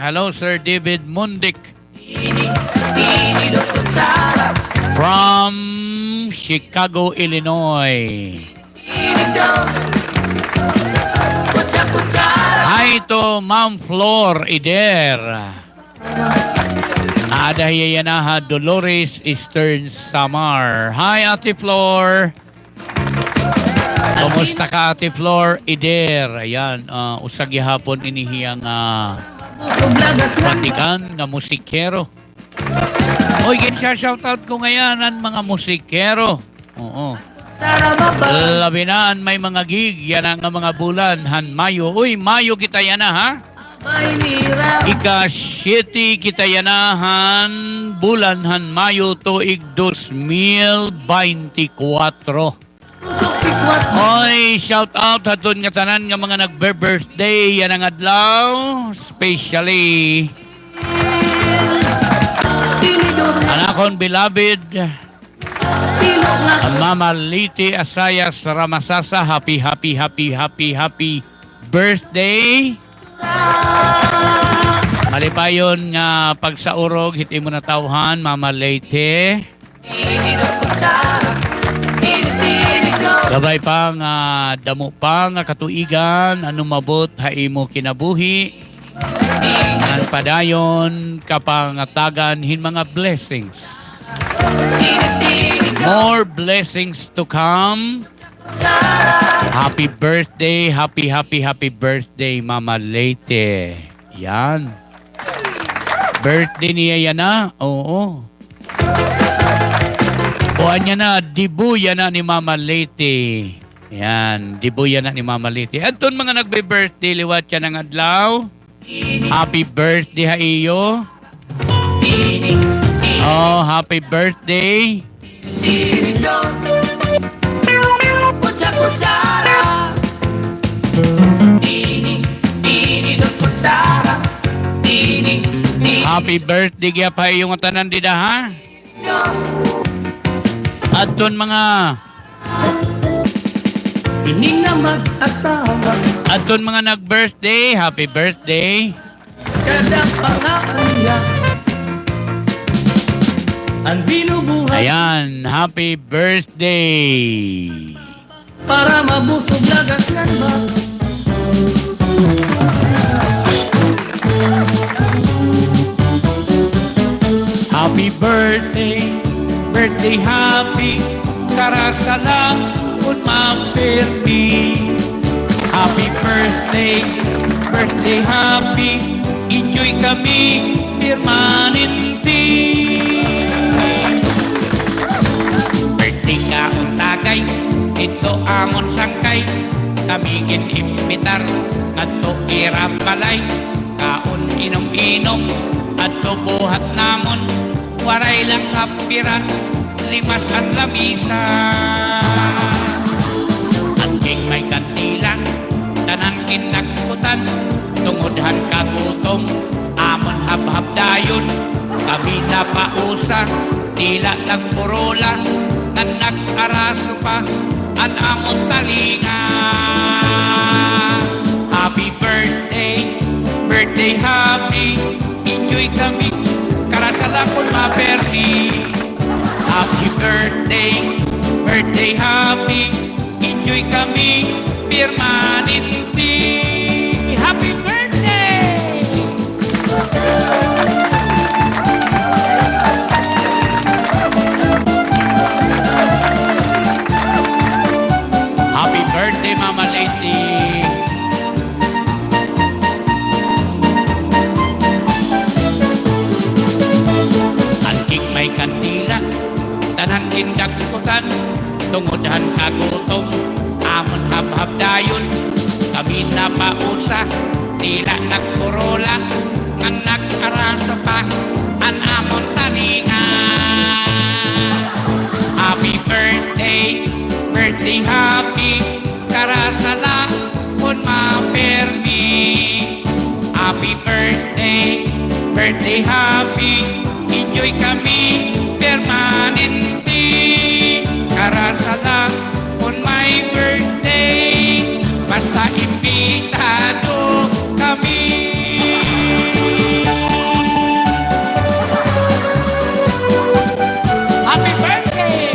Hello Sir David Mundik. tinig ng kutsara, From Chicago, Illinois. tinig doon. Kutsara, Hi to Ma'am Flor Ider. Adahiyanaha Dolores Eastern Samar. Hi Ate Flor. Kumusta ka Ate Flor Ider? Ayan, usag gihapon inihiyang busog lagas na patikan nga musikero. Oy, shoutout ko ngayon ang mga musikero. Oo. Sara mababa, Labinaan may mga gig, yan ang mga bulan, han Mayo. Uy, Mayo kita yan na, ha? abay nila, Ika-7 kita yan na, han bulan, han Mayo to ig 2024. busog sikwat, Oy, shout out hatun nga tanan nga mga nagbe-birthday yan ang adlaw, especially tinidor na anakon beloved pilog na ang Mama Liti Asayas Ramasasa. Happy birthday. Malipayon nga pagsaurog hiti mo na tawhan Mama Liti. tinig ng kutsara, tinig doon. Gabay pa nga damo pa nga katuigan ano mabot haimo kinabuhi. Ang padayon kapangatagan hin mga blessings. More blessings to come. Happy birthday, happy birthday Mama Leyte. Yan. Birthday niya yan na. Oo. Kuhan niya na, dibu yan na ni Mama Leyte. Yan, dibu yan na ni Mama Leyte. At doon mga nagbe-birthday, liwat yan ang adlaw. Happy birthday ha iyo. Oh, happy birthday. Kutsara, tinig ng kutsara, tinig Happy birthday kaya pa iyong tanan dida ha. At doon mga tinig na mag-asawa, at doon mga nag-birthday, happy birthday. kada pangaanya ang binubuhay Ayan, happy birthday. para mabusog lagas ng ba. Happy birthday, birthday happy. karasala kun maperdi. Happy birthday, birthday happy, enjoy kami permanente. Birthday ka untagay, ito amon sangkay, kami ginimbitar, adto irapalay, kaon inom-inom, adto buhat namon, waray lang kapiran, limas at lamisa. Anjing may kantila, tanan kinagkutan, tungodhan kagutom, amon habhab dayon, kami na pausa, tila nagpurolan, nan nag-araso pa, at amon talinga. Happy birthday, birthday happy, enjoy kami, karasala kun maperdi. Happy birthday, birthday happy, enjoy kami permanente. Happy birthday! Happy birthday, Mama Lady! Anking may kandila, tanan kindagkutan, tungodhan kagutom, amon habhab dayon, kami na pausa, tila nagpurola, ngan nag-araso pa, an amon talinga. Happy birthday, birthday happy, karasala kun maperdi. Happy birthday, birthday happy, enjoy kami permanente. Karasala kun my birthday, basta imbitado kami. Happy birthday!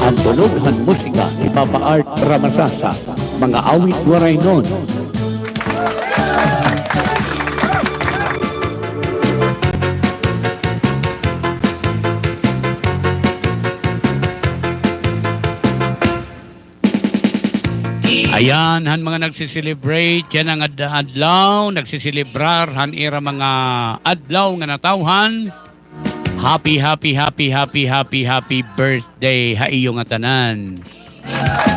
Ang tunughan musika ni Papa Art Ramasasa, mga awit waray nun. Ayan, han mga nagsiselebrate, yan ang adlaw, nagsiselebrar, han ira mga adlaw nga natawhan. Happy, happy, happy, happy, happy, happy birthday, haiyo nga tanan.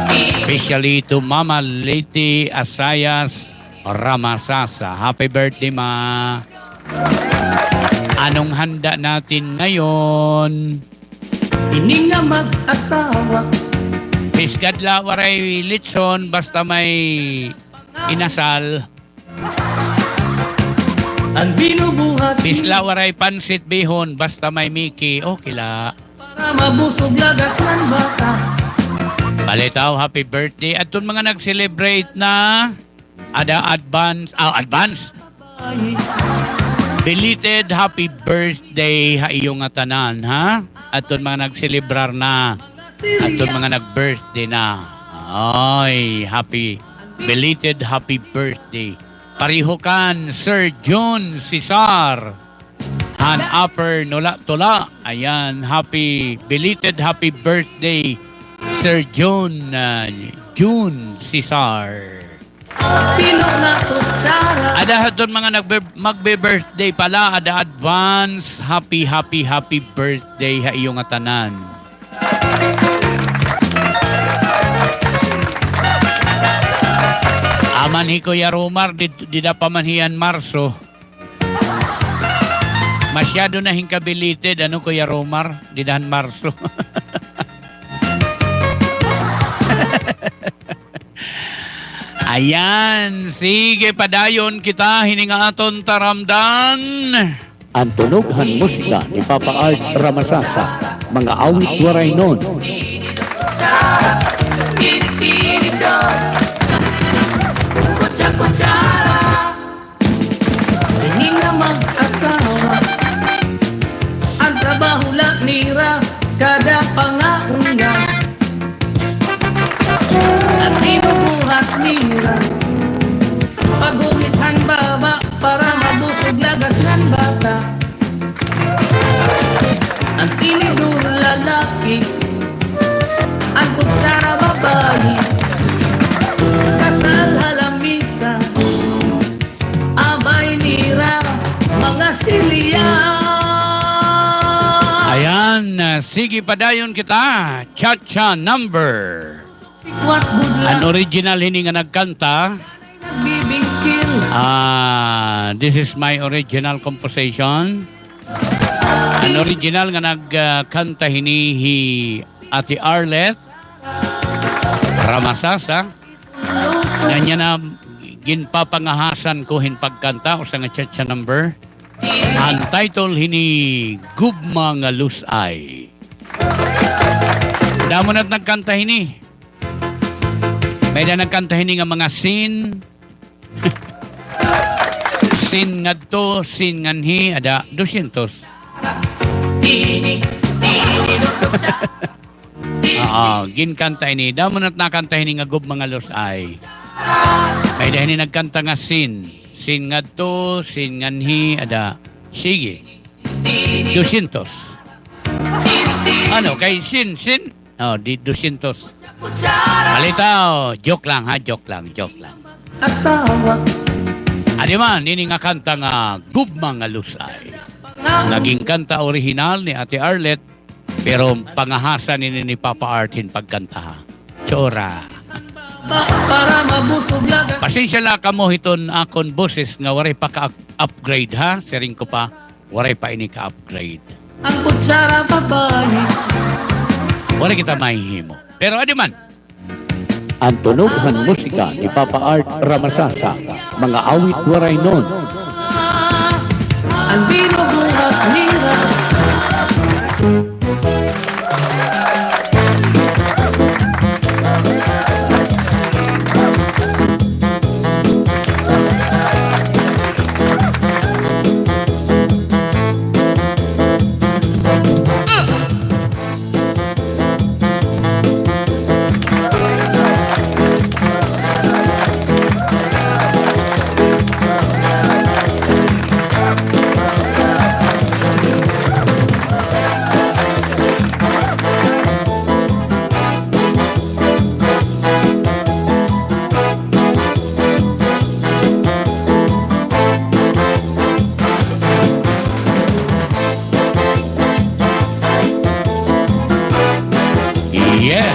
Especially to Mama Lady Asayas Ramasasa. Happy birthday, Ma. Anong handa natin ngayon? Ining na mag-asawa, Pisgadla waray litson basta may inasal. ang binubuhat Pisla waray pansit bihon basta may miki. Okay la. para mabusog lagas ng bata. Balitaw, happy birthday. At mga nag-celebrate na ada advance. Belated happy birthday ha iyong tanan ha. At mga nag-celebrar na. At mga nag-birthday na. Ay, happy belated happy birthday. Pariho kan Sir John Cesar. Han upper nula tula. Ayan, happy belated happy birthday Sir John June Cesar. Pino na kutsara, Ada doon mga magbe-birthday pala, ada advance happy birthday ha iyong tanan. Aman hi Kuya Romar, di na pamanhian Marso. Masyado na hinkabilited, ano Kuya Romar? Di dahan Marso. Ayan, sige padayon kita, hiningaton taramdan. Ang tunughan musika ni Papa Art Ramasasa, mga awit waray nun. Pinito, kutsa-kutsara, ining na mag-asawa, ang trabaho lang nira, kada pangauna, at binubuhat nira, pagungit baba para mabusog lagas ng bata. Ang tinidor lalaki, ang kutsara babae, kasal halamisa, abay nira, mga silya. Ayan, sige padayon kita. Cha-cha number. Sikwat budla, An original hini nga nagkanta. nagbibingkil. This is my original composition. An original nga nagkanta hinihi Ate Arlet Ramasasa. Ganyan na ginpapangahasan ko hinpagkanta o sa nga cha-cha number. Ang title hini Gugma nga Lusay. Damo na't nagkanta hini. May na nagkanta hini nga mga sin. Sin ngadto, sin nganhi, ada 200. Tinig, tinidor kutsa. Ginkanta ini. Damo na't nakanta hini nga Gugma nga Lusay. May dahil nagkanta nga sin. Sin ngadto, sin nganhi, ada. Sige. 200. Ano, kay sin. Di 200. Kutsara, Palitaw. Joke lang ha, joke lang. asawa, Adi man, nini nga kanta nga Gugma nga Lusay. Naging kanta original ni Ate Arlet, pero pangahasan ni Papa Artin pagkanta ha. Chora. para mabusog lagas. Pasensya lang ka mo hiton akon boses nga waray pa ka-upgrade ha. Sering ko pa, waray pa ini ka-upgrade. Ang kutsara babae, Waray kita mahihimo. Pero adi man, Ang tunughan musika ni Papa Art Ramasasa, mga awit waray nun. ang binubuhat nira. yeah.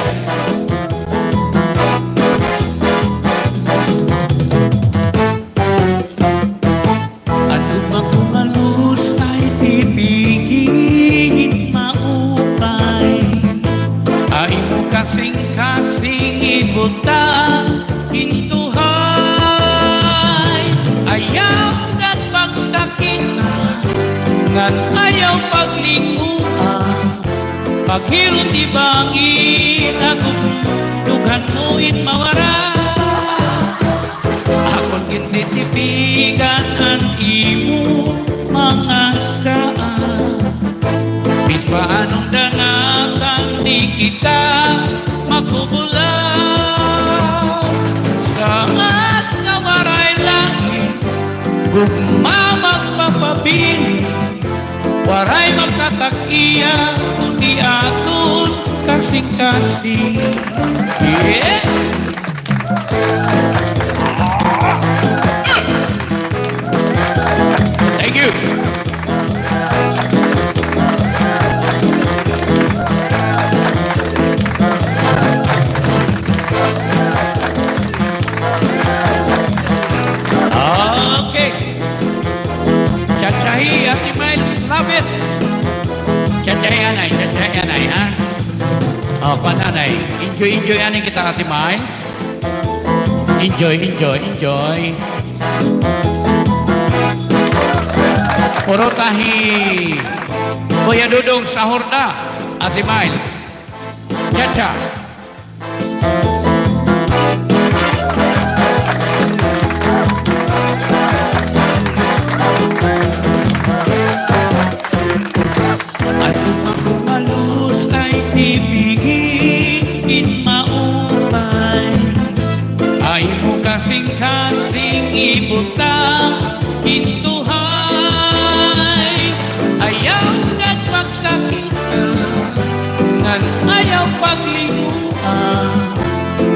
At umakumalus ay pipigin maupay. Ay mo kasing-kasing ibutang intuhay. Ayaw ngat pagsakitan, ngat ayaw paglinguan. Paghirot ibangin akong tughan mo'y mawara. Akong gintitipigan ang imo mga saan. Bis paanong danatan di kita makubulaw. Saat nga waray langit, gugma magpapabili. Waray magtatakiya, kundi aton kasing-kasing. Yeah! Thank you! Okay! Chachahi, Ate Miles, love it! Chachahi anay, ha? Pananay. Enjoy anay kita, Ate Miles. Enjoy. Puro tahi. Kuya Dudong, sahur na, Ate Miles. Chacha. At umakumalus ay ibigin maupay. Ay mo kasing-kasing ibutang intuhay. Ayaw gan magsakit, paglinguan,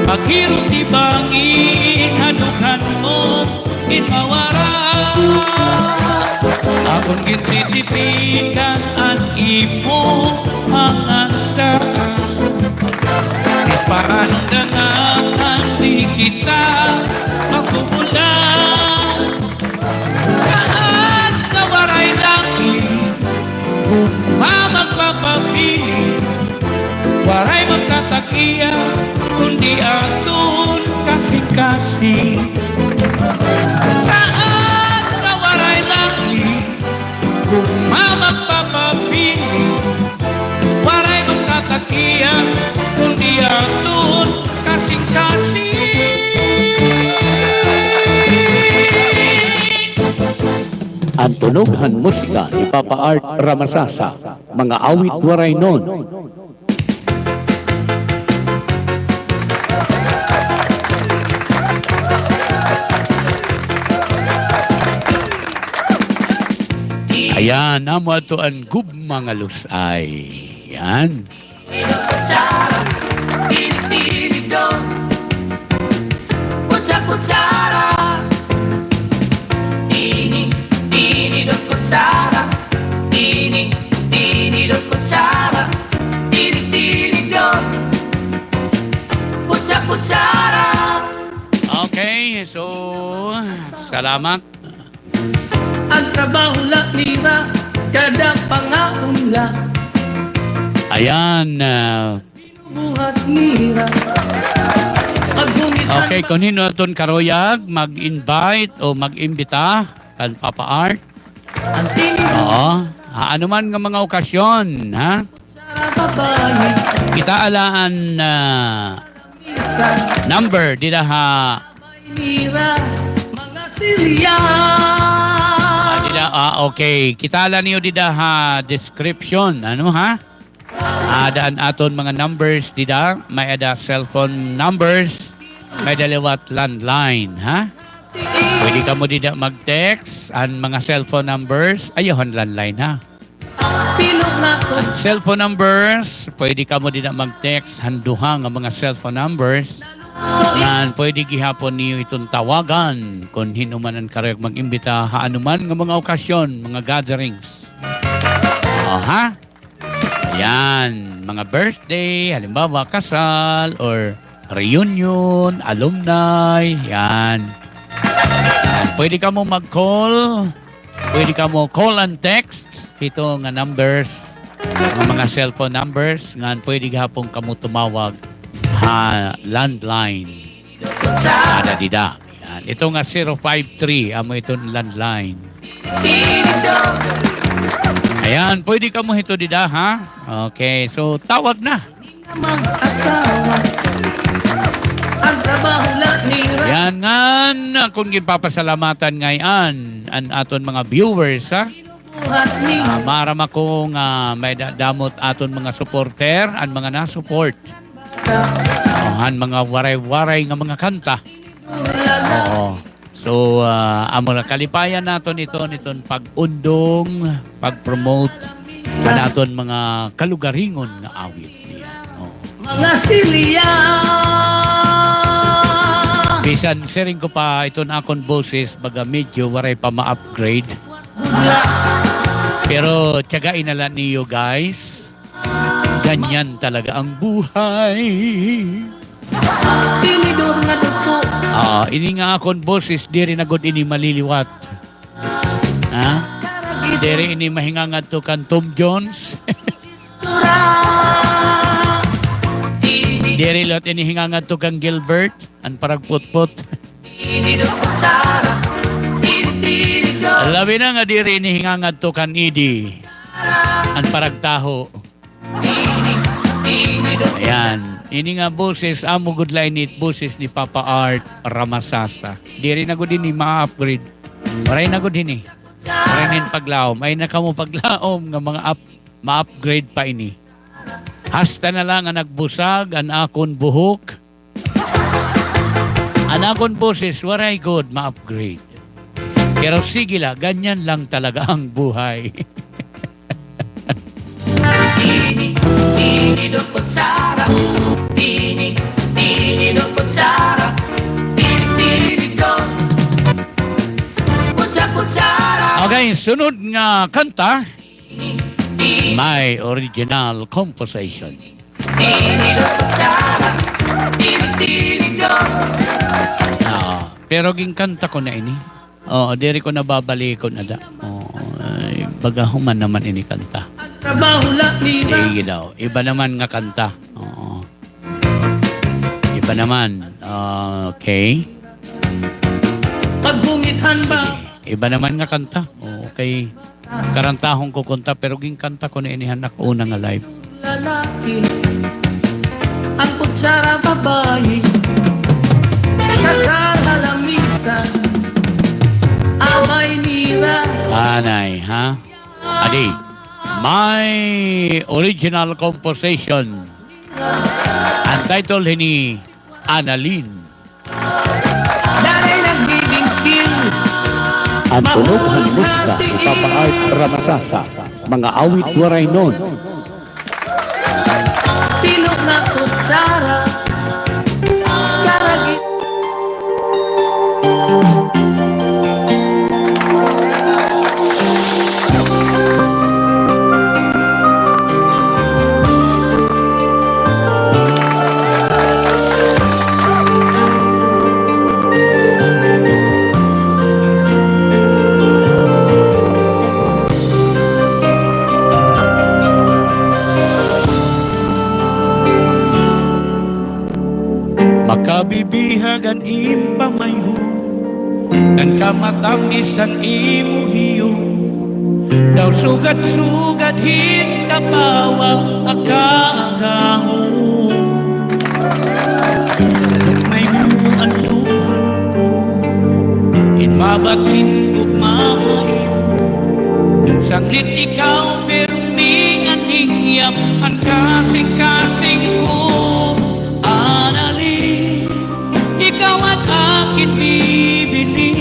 paghiro ti bangin, hadukan mo inmawara. Akong gititipikan ang imo mga saan. Is paanong dangahan di kita magkukulan. Saan ka waray laki kung mamagpapapili, waray magtatakiya kundi aton kasing-kasing. Saan ka waray laki kung mamagpapapili, waray magtatakiya kundi aton kasing-kasing. Ang tunughan musika ni Papa Art Ramasasa, mga awit waray nun. Ayan, amo ato ang gugma nga lusay. Yan. Kutsara, tinig-tinig-do. Kutsa-kutsara, tinig-tinig-do. Kutsara, tinig-tinig-do. Kutsara, tinig-tinig-do. Kutsa-kutsara. Okay, so salamat. Ang trabaho la nira, kada pangaon la, Ayan. buhat nira. Paggunit Okay, kung hino aton karoyag, mag-invite o mag-imbita kan Papa Art. ang tinig Oo. Anuman nga mga okasyon, ha? sa babae, Kita alaan isa, number dida ha. nira, mga Silya. Okay. Kita alaan niyo dida ha description. Ano ha? Daan aton mga numbers dida. May ada cellphone numbers. May dalawat landline, ha? Pwede ka mo dida mag-text ang mga cellphone numbers. Ayun, landline, ha? Pilog na ko, Cellphone numbers, pwede ka mo dida mag-text. Handuhang ang mga cellphone numbers. Nan pwede gihapon niyo itong tawagan kung hinuman ang karayag mag-imbita haanuman ng mga okasyon, mga gatherings. Ha? Yan, mga birthday, halimbawa kasal or reunion, alumni, yan. Pwede ka mo mag-call, pwede ka mo call and text ito nga numbers, mga cellphone numbers, nga pwede gihapon ka mo tumawag landline. Ada dida. Yan. Ito nga 053 amo itong landline. Ayan, pwede ka mo ito dida ha. Okay, so tawag na. mag-asawa. Ang trabaho la nira, Yan nga kung gipapasalamatan ngayon ang aton mga viewers ha. buhat nira. Marama ko nga may damot aton mga supporter ang mga na-support. Han mga waray-waray nga mga kanta. Oo. So, amo na kalipayan naton ito niton pag-undong, pag-promote sa naton mga kalugaringon na awit niya. Oo. Mga Silya. Bisan sharing ko pa ito na akong boses baga medyo waray pa ma-upgrade. Pero tiyagain na lang niyo guys. Ganyan talaga ang buhay. Tinidor nga duko. Ini nga akong boses, di rin agad ini maliliwat. Ha? Di rin ini mahingangat to kan Tom Jones. Di rin lot ini hingangat to kan Gilbert. Ang paragputput. Labi na nga di rin ini hingangat to kan Idi. Ang paragtaho. Ayan. Ini nga boses, amo good line it, boses ni Papa Art Ramasasa. Di rin ako din ma-upgrade. Maray na ko din Maray na paglaom. Ay na kamo paglaom nga mga ma-upgrade pa ini. Hasta na lang ang nagbusag, ang akon buhok. Ang akon boses, waray good ma-upgrade. Pero sige lang, ganyan lang talaga ang buhay. Tinidor kutsara. Tinig kutsara. Tinig ko. Kutsara. Okay, sunod nga kanta, may original composition. Tinig kutsara. Tinig ko. Pero ginkanta ko na ini. Oo, diri ko nababalikon na da. Oo, ay, bagahuman naman ini kanta. Trabaho lang nila. Sige daw. Iba naman nga kanta. Oo. Iba naman. Okay. Pagbungitan ba? Iba naman nga kanta. Okay. Karantahong ko kunta pero ginkanta ko na inihan na una nga live. Lalaki. Ang kutsara babae. Kasal halamisan. Amay nira. Anay, ha? Adi, my original composition. Ang title ni Annalyn. Dari nagbibingkil. Ang tunog ng musika ni Papa Art Ramasasa, mga awit waray nun. Tilok na kutsara. Karagi. Makabibihagan impamayhon nan kamatamis ang imo hiyo. Daw sugat-sugat hit kapawa akaagahon. May mo andukan ko in mabatin gugmahay. Saglit ikaw pero mi anihiyam ang kasing-kasing ko. Annalyn, ikaw at akin bibili.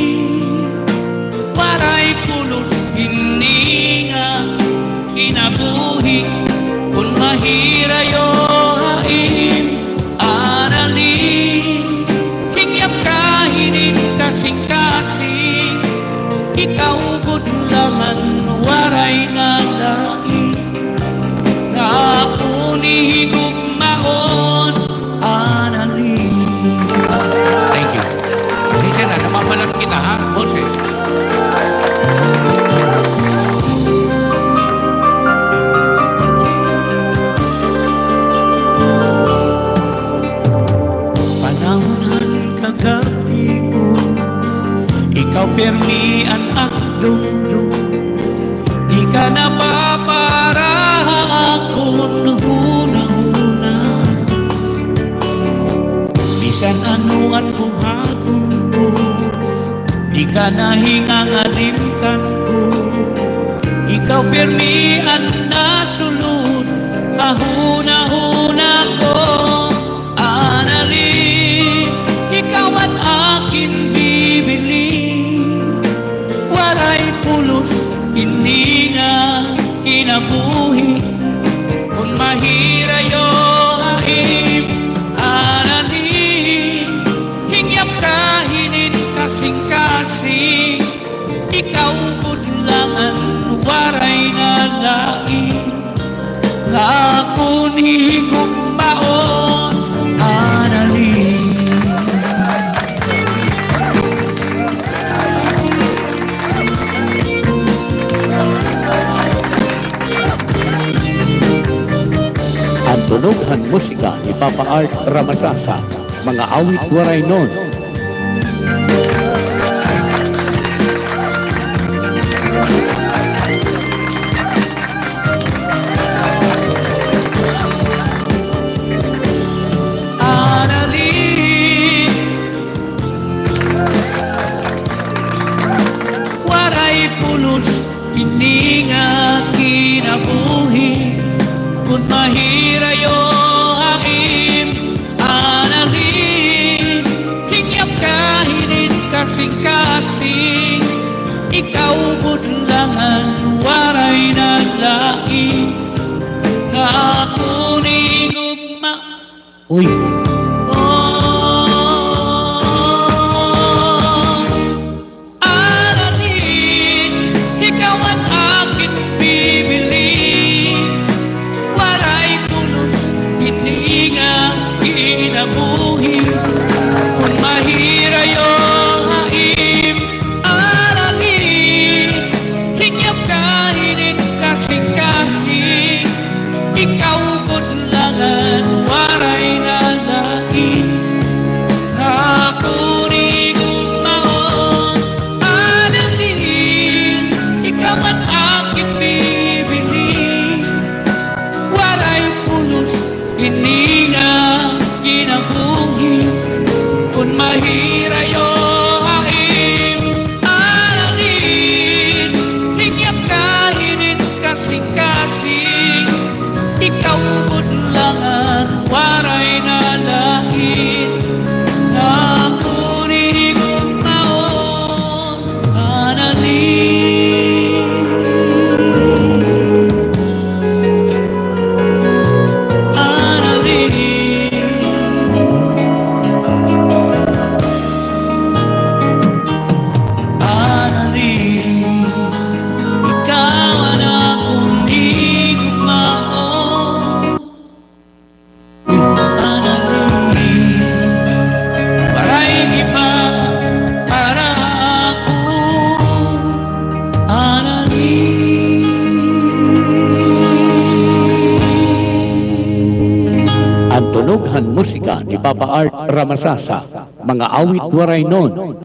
Waray pulos hininga kinabuhi kung mahirayo hain. Annalyn, hingyap ka hinin kasing-kasing. Ikaw gudlangan waray nalain. Nga ako ni higugmaon. Annalyn. Thank you. Pasensya na, namamalak kita ha, boses. Panahon kagabi mo, ikaw permi ang akdong-dong. Di ka na papara akong hunang-una. Bisan ano ang buhaton ko, di ka nahingang alimtan ko. Ikaw permi ang nasulod, ahuna-huna ko. Annalyn, ikaw at akin bibili. Waray pulos, hindi nga kinabuhi. Kung mahirayo haim. Annalyn, hingyap ka hinin kasing-kasing. Ikaw budlangan waray nalain. Nga ako ni gugmaon. Annalyn. Ang tunog ng musika ni Papa Art Ramasasa, mga awit waray nun. Annalyn, waray pulos hininga kinabuhi. Kung mahirayo haim. Annalyn, hingyap ka hinin kasing-kasing. Ikaw budlangan waray naglain. Nga ako ni Uy. Aralin, ikaw ang aking bibili. Waray pulos, hininga, kinabuhi. Kung mahira yung haim, aralin, hingyap ka, hinin kasing-kasing. Ikaw gudlangan, waray na lain. Nakunig maon, aralin, ikaw ang aking bibili. Waray pulos, hininga, kinabuhi. Kung mahira yung haim, aralin, hingyap ka, hinin kasing-kasing. Ikaw budlangan, waray na lain. Nakunig maon, aralin. Aralin, ikaw ang akong higugmaon. Aralin, waray iba para ako. Aralin. Ang tunughan musika ni Papa Art Ramasasa, mga awit waray nun.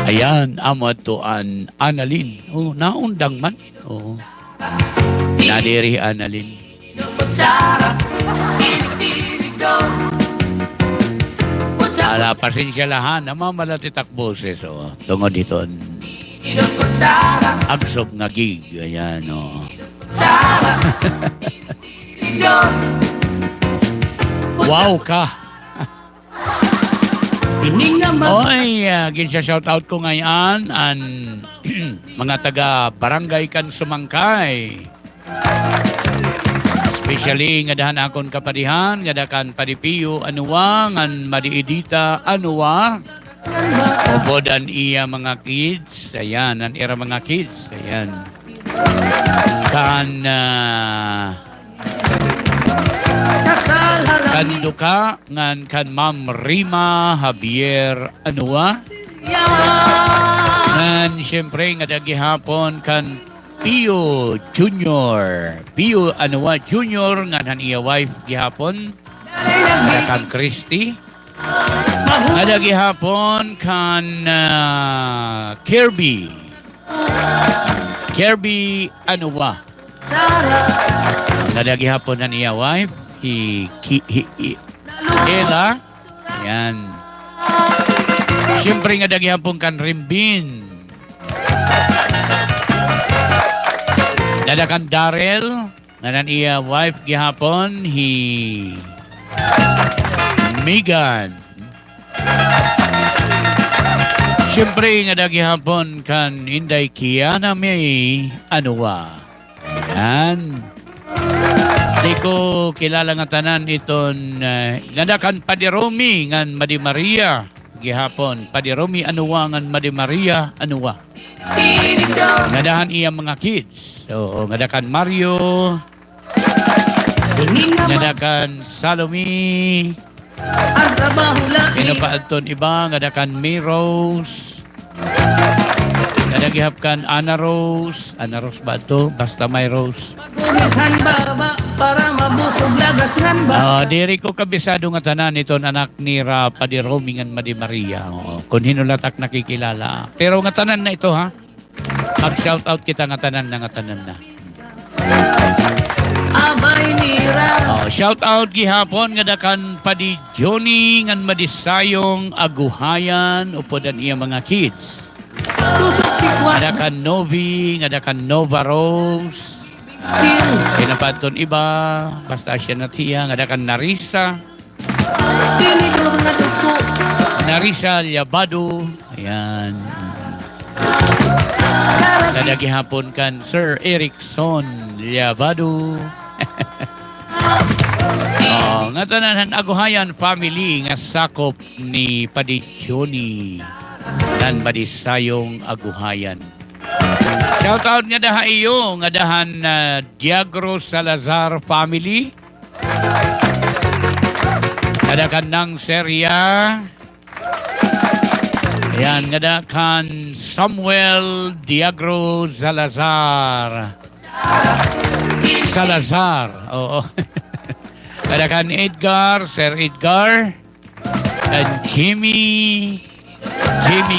Ayan, amad to an Annalyn. Oh, naundang man. Oh. Nadiri Annalyn. Ala, pasensya lahan. Namamalatit boses. Oh. Tungod dito. Agsog nga gig. Ayan, oh. Wow ka. Oy, ginsa shout out ko ngayon an mga taga Barangay Kansumangkay. Especially nga dahan akon kapadihan, nga dakan padipiyo anuwa, ngan madiidita anuwa. Upod an iya mga kids. Ayan, an ira mga kids. Ayan. Kanduka ngan kan Ma'am Rima Javier Anua. Ngan siyempre nga dagihapon kan Pio Junior. Pio Anua Junior ngan iya wife gihapon. Nga kan Christy. Nga dagihapon kan Kirby. Kirby Anua. Nga dagihapon na iya wife. Ella. Ayan. Siyempre nga daghihapon kan Rimbin. Dadakan Darrell. Nga iya wife gihapon. Megan. Siyempre nga daghihapon kan Inday Kiana May Anuwa. Ayan. Di ko kilala nga tanan iton ngandakan Padiromi ngan Madi Maria gihapon. Padiromi Anuwa ngan Madi Maria Anuwa. Ngadahan iya mga kids. So ngadakan Mario. Ngadakan Salome. Pinapaadton iba ngadakan May Rose. Nadagihapkan Ana Rose. Ana Rose ba ito? Basta may Rose. Para mabusog lagas ngan ba? Diri ko kabisado nga tanan iton anak ni Padiromi ngan Madi Maria. Kung hinulatak nakikilala. Pero nga tanan na ito ha. Mag-shout out kita nga tanan na. Abay nira. Shout out gihapon nga dakan Padi Johnny ngan Madi Sayong Aguhayan upod ang iya mga kids. Tusok si Kwan. Ngadakan Novi, ngadakan Nova Rose. Pinapadton iba, basta siya na tiya. Ngadakan Narisa. Tinidor nga duko. Narisa Liabado. Ayan. Nadagihapon kan Sir Erickson Liabado. Nga tanan aguhayan family nga sakop ni Padichoni nan Madisayong aguhayan. Shout out nga daha iyo nga dahan Diagro Salazar family. Kadakan ng serya. Ayan, ngadakan Samuel Diagro Salazar. Salazar, oo. Kadakan Edgar, Sir Edgar. And Jimmy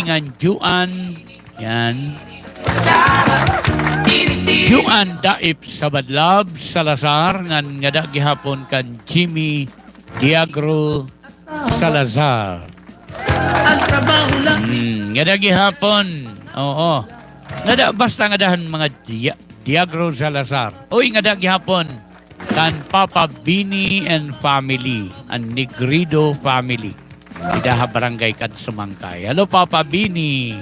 Nganjuan. Yan. Juan Daip Sabadlab Salazar. Ngan ngada gihapon kan Jimmy Diagro Salazar. Ang trabaho lang. Ngada gihapon. Oo. Ngada basta ngadahan mga Diagro Salazar. Uy, ngada gihapon kan Papa Bini and family, ang Negrido family. Idaha barangay kad Sumangkay. Hello Papa Bini.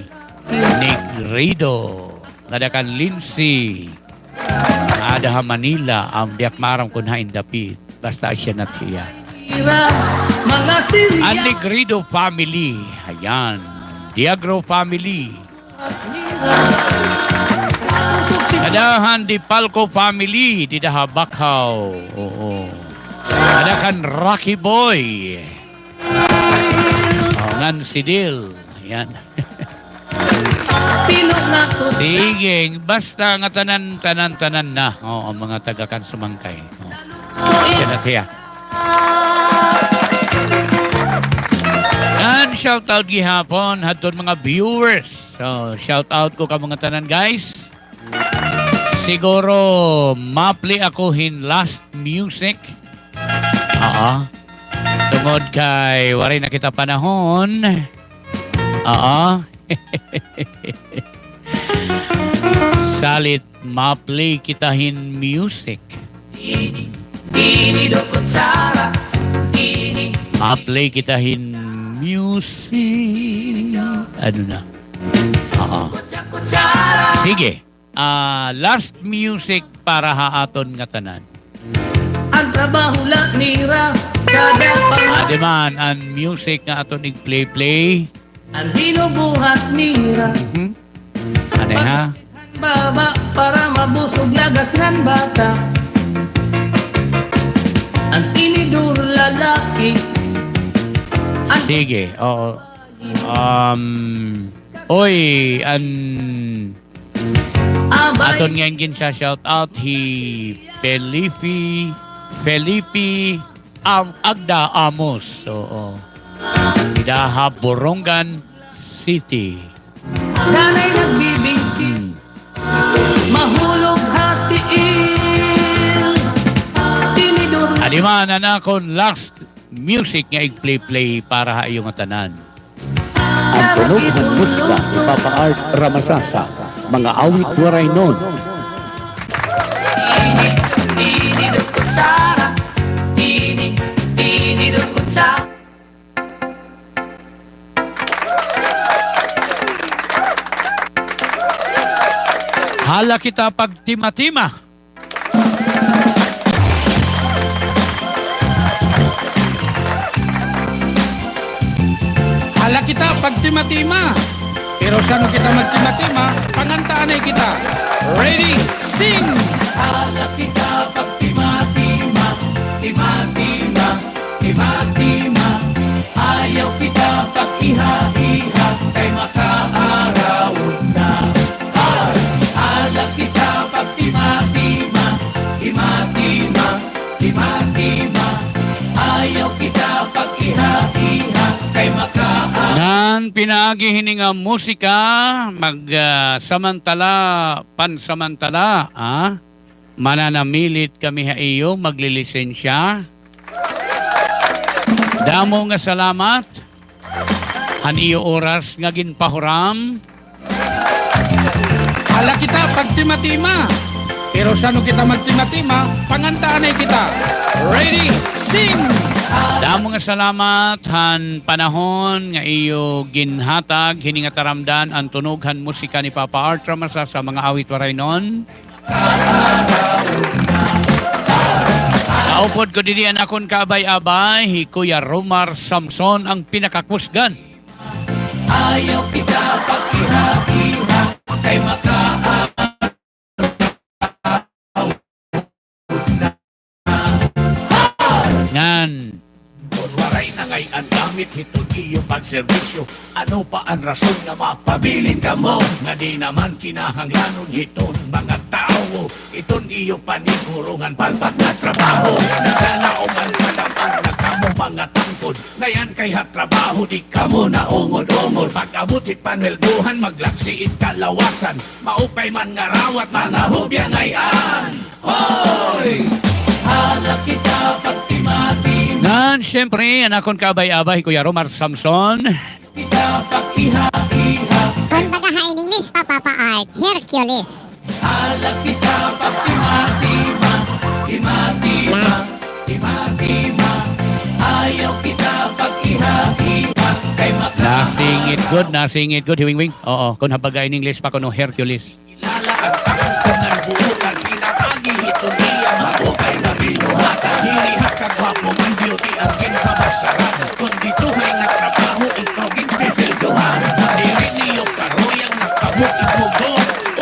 Negrido. Ngada kan Lindsay. Adaha Manila ang diak maram kunhain dapit. Basta siya natiya. Mga Syria. Ang Negrido family. Ayan. Diagro family. Adahan di Palco family. Di daha Bakaw. Oo. Adakan Rocky Boy. Ngan si Dil. Ayan. Pino na ko. Sige. Basta nga tanan na. Oo, ang mga tagakan Sumangkay. Oo. Siya natiya. And shout out gihapon haton mga viewers. So, shout out ko ka mga tanan guys. Siguro mapli ako hin last music. Oo. Tungod kay wari na kita panahon. Oo. Salit mapli kita hin music. Dini do kutsara. Dini. Mapli kita hin music. Ano na? Oo. Kutsara. Sige. Last music para haaton nga tanan. Ang trabaho lang nira. Kada pang. Adiman, ang music nga aton play. Ang binubuhat nira. Ano ha? Baba para mabusog lagas ng bata. Ang tinidur lalaki. Sige. Oo. Oy, Abay. aton ngayon kin sa shout out Felipe Agda Amos. Oo. Idaha Borongan City. Danay nagbibingki. Mahulog hatiil. Tinidur. Adiman, anakon last music nga i-play para ha iyong tanan. Ang tunog ng musika ni Papa Art Ramasasa, mga awit waray nun. Dini do kutsara. Dini do kutsara. Hala kita pag tima-tima. Hala kita pag tima-tima. Pero saan kita magtima-tima, pangantaan ay kita. Ready, sing! Hala kita pag tima-tima. Tima-tima. Tima-tima. Ayaw kita pag iha-iha. Kay makaaraw na. Hala kita pag tima-tima. Tima-tima. Tima-tima. Ayaw kita pag iha-iha. Kay makaaraw. Nan pinaagi hininga musika pansamantala mananamilit kami ha iyo maglilisensya. Damo nga salamat han iyo oras nga ginpahuram. Hala kita pag tima-tima. Pero saan kita magtima-tima, pangantaan ay kita. Ready, sing! Damo nga salamat han panahon nga iyo ginhatag hini nga taramdan ang tunughan musika ni Papa Art Ramasa sa mga awit waray nun. Naupod ko dinian akon kaabay-abay hi Kuya Romar Samson ang pinakakusgan. Ayaw kita pag-iha-iha kay Ngan. Waray na ngay ang gamit ito iyong pagserbisyo. Ano pa ang rason nga mapabilin ka mo? Nga di naman kinahanglanon hiton mga tao. Iton iyo panigurungan palpat na trabaho. Nagkanaoman palaman na kamo mga tangkod. Ngayon kay trabaho di kamo na ungod-ungod. Pag-abutit panwelduhan maglaksiit kalawasan. Maupay man nga rawat mga hubya ngayon. Hoy! Halak kita pagtimati. Ngan, siyempre, ang akon kaabay-abay Kuya Romar Samson. Kita pag-iha-iha. Kung baga ha in English pa, Papa Art, Hercules. Halak kita pagtimati-ma. Timati-ma. Timati-ma. Ayaw kita pag-iha-iha. Kay Nasingit good, hiwing-wing. Oo, kung habagay in English pa kuno Hercules. makilala ang takot ng buutan. Pinapagi ito niya mabukay na binuhatan. Hirihat ka gwapo ng beauty ang kinpabasarap. Kung dito'y nga trabaho, ikaw ginsisilduhan. Diri niyo karoyang nakabuking mo go.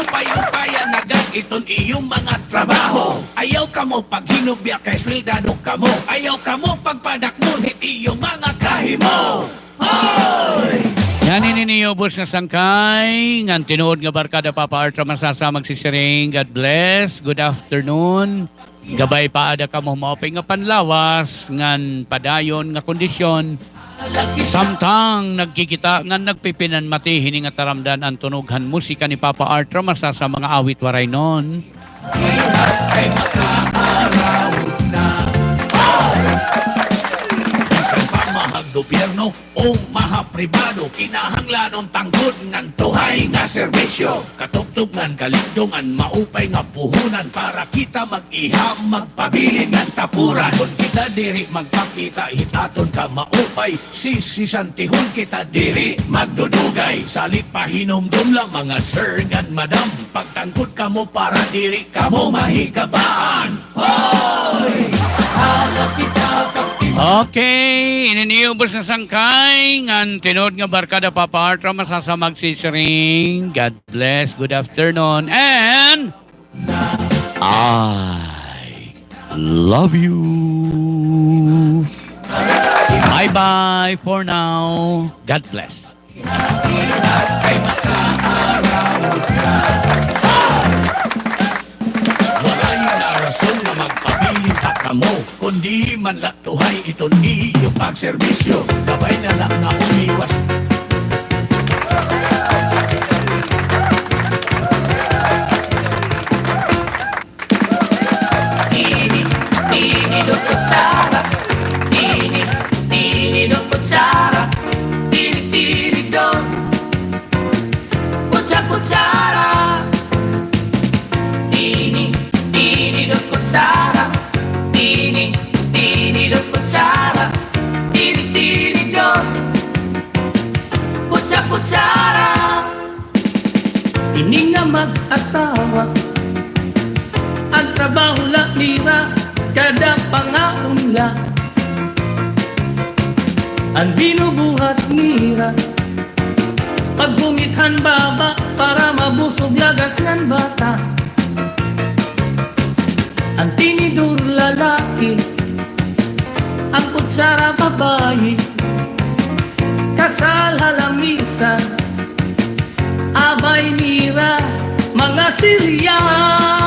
Upay-upayan agad iton iyong mga trabaho. Ayaw ka mo paghinubya kay swildado ka mo. Ayaw ka mo pagpadakmunit iyong mga kahimo. Hoy! Yan ininiubos na sangkay, ngan tinuod nga barkada Papa Art Ramasa magsisiring. God bless, good afternoon. Gabay pa ada ka mo maupay nga panlawas, ngan padayon nga kondisyon. Samtang nagkikita ngan nagpipinan mati hini nga taramdan ang tunughan musika ni Papa Art Ramasa sa mga awit waray nun. Ay makaaraw na. Isang pamahag gobyerno o mahapribado, kinahanglanon tanggod ngan tuhay nga serbisyo. Katugtugan kalindungan, maupay nga puhunan para kita mag-iham, magpabilin ng tapuran. Kung kita diri magpakita, hitaton ka maupay, sisantihon kita diri magdudugay. Salit pahinomdom lang mga sir ngan madam, pagtangkod ka mo para diri ka mo mahigabaan. Hoy! Hala kita Okay, ininiubos na sangkay, ngan tinuod nga barkada Papa Art Ramasa magsisiring. God bless, good afternoon, and I love you. Bye-bye for now. God bless. ay makaaraw na. Wala yung narason na magpabilin pa kamo, kundi man latuhay ito niyo pagserbisyo. Gabay na lang na umiwas. Tini do kutsara, tini do kutsara, tini do kutsara, tini do kutsara, tini do kutsara, tini do kutsara. Ini nga mag-asawa, ang trabaho lang nila, kada pangaunla ang binubuhat nila. Pagbungithan baba para mabusog lagas ng bata. Ang tinidur lalaki, ang kutsara babae. Kasal halamisan, abay nira, mga Syrian.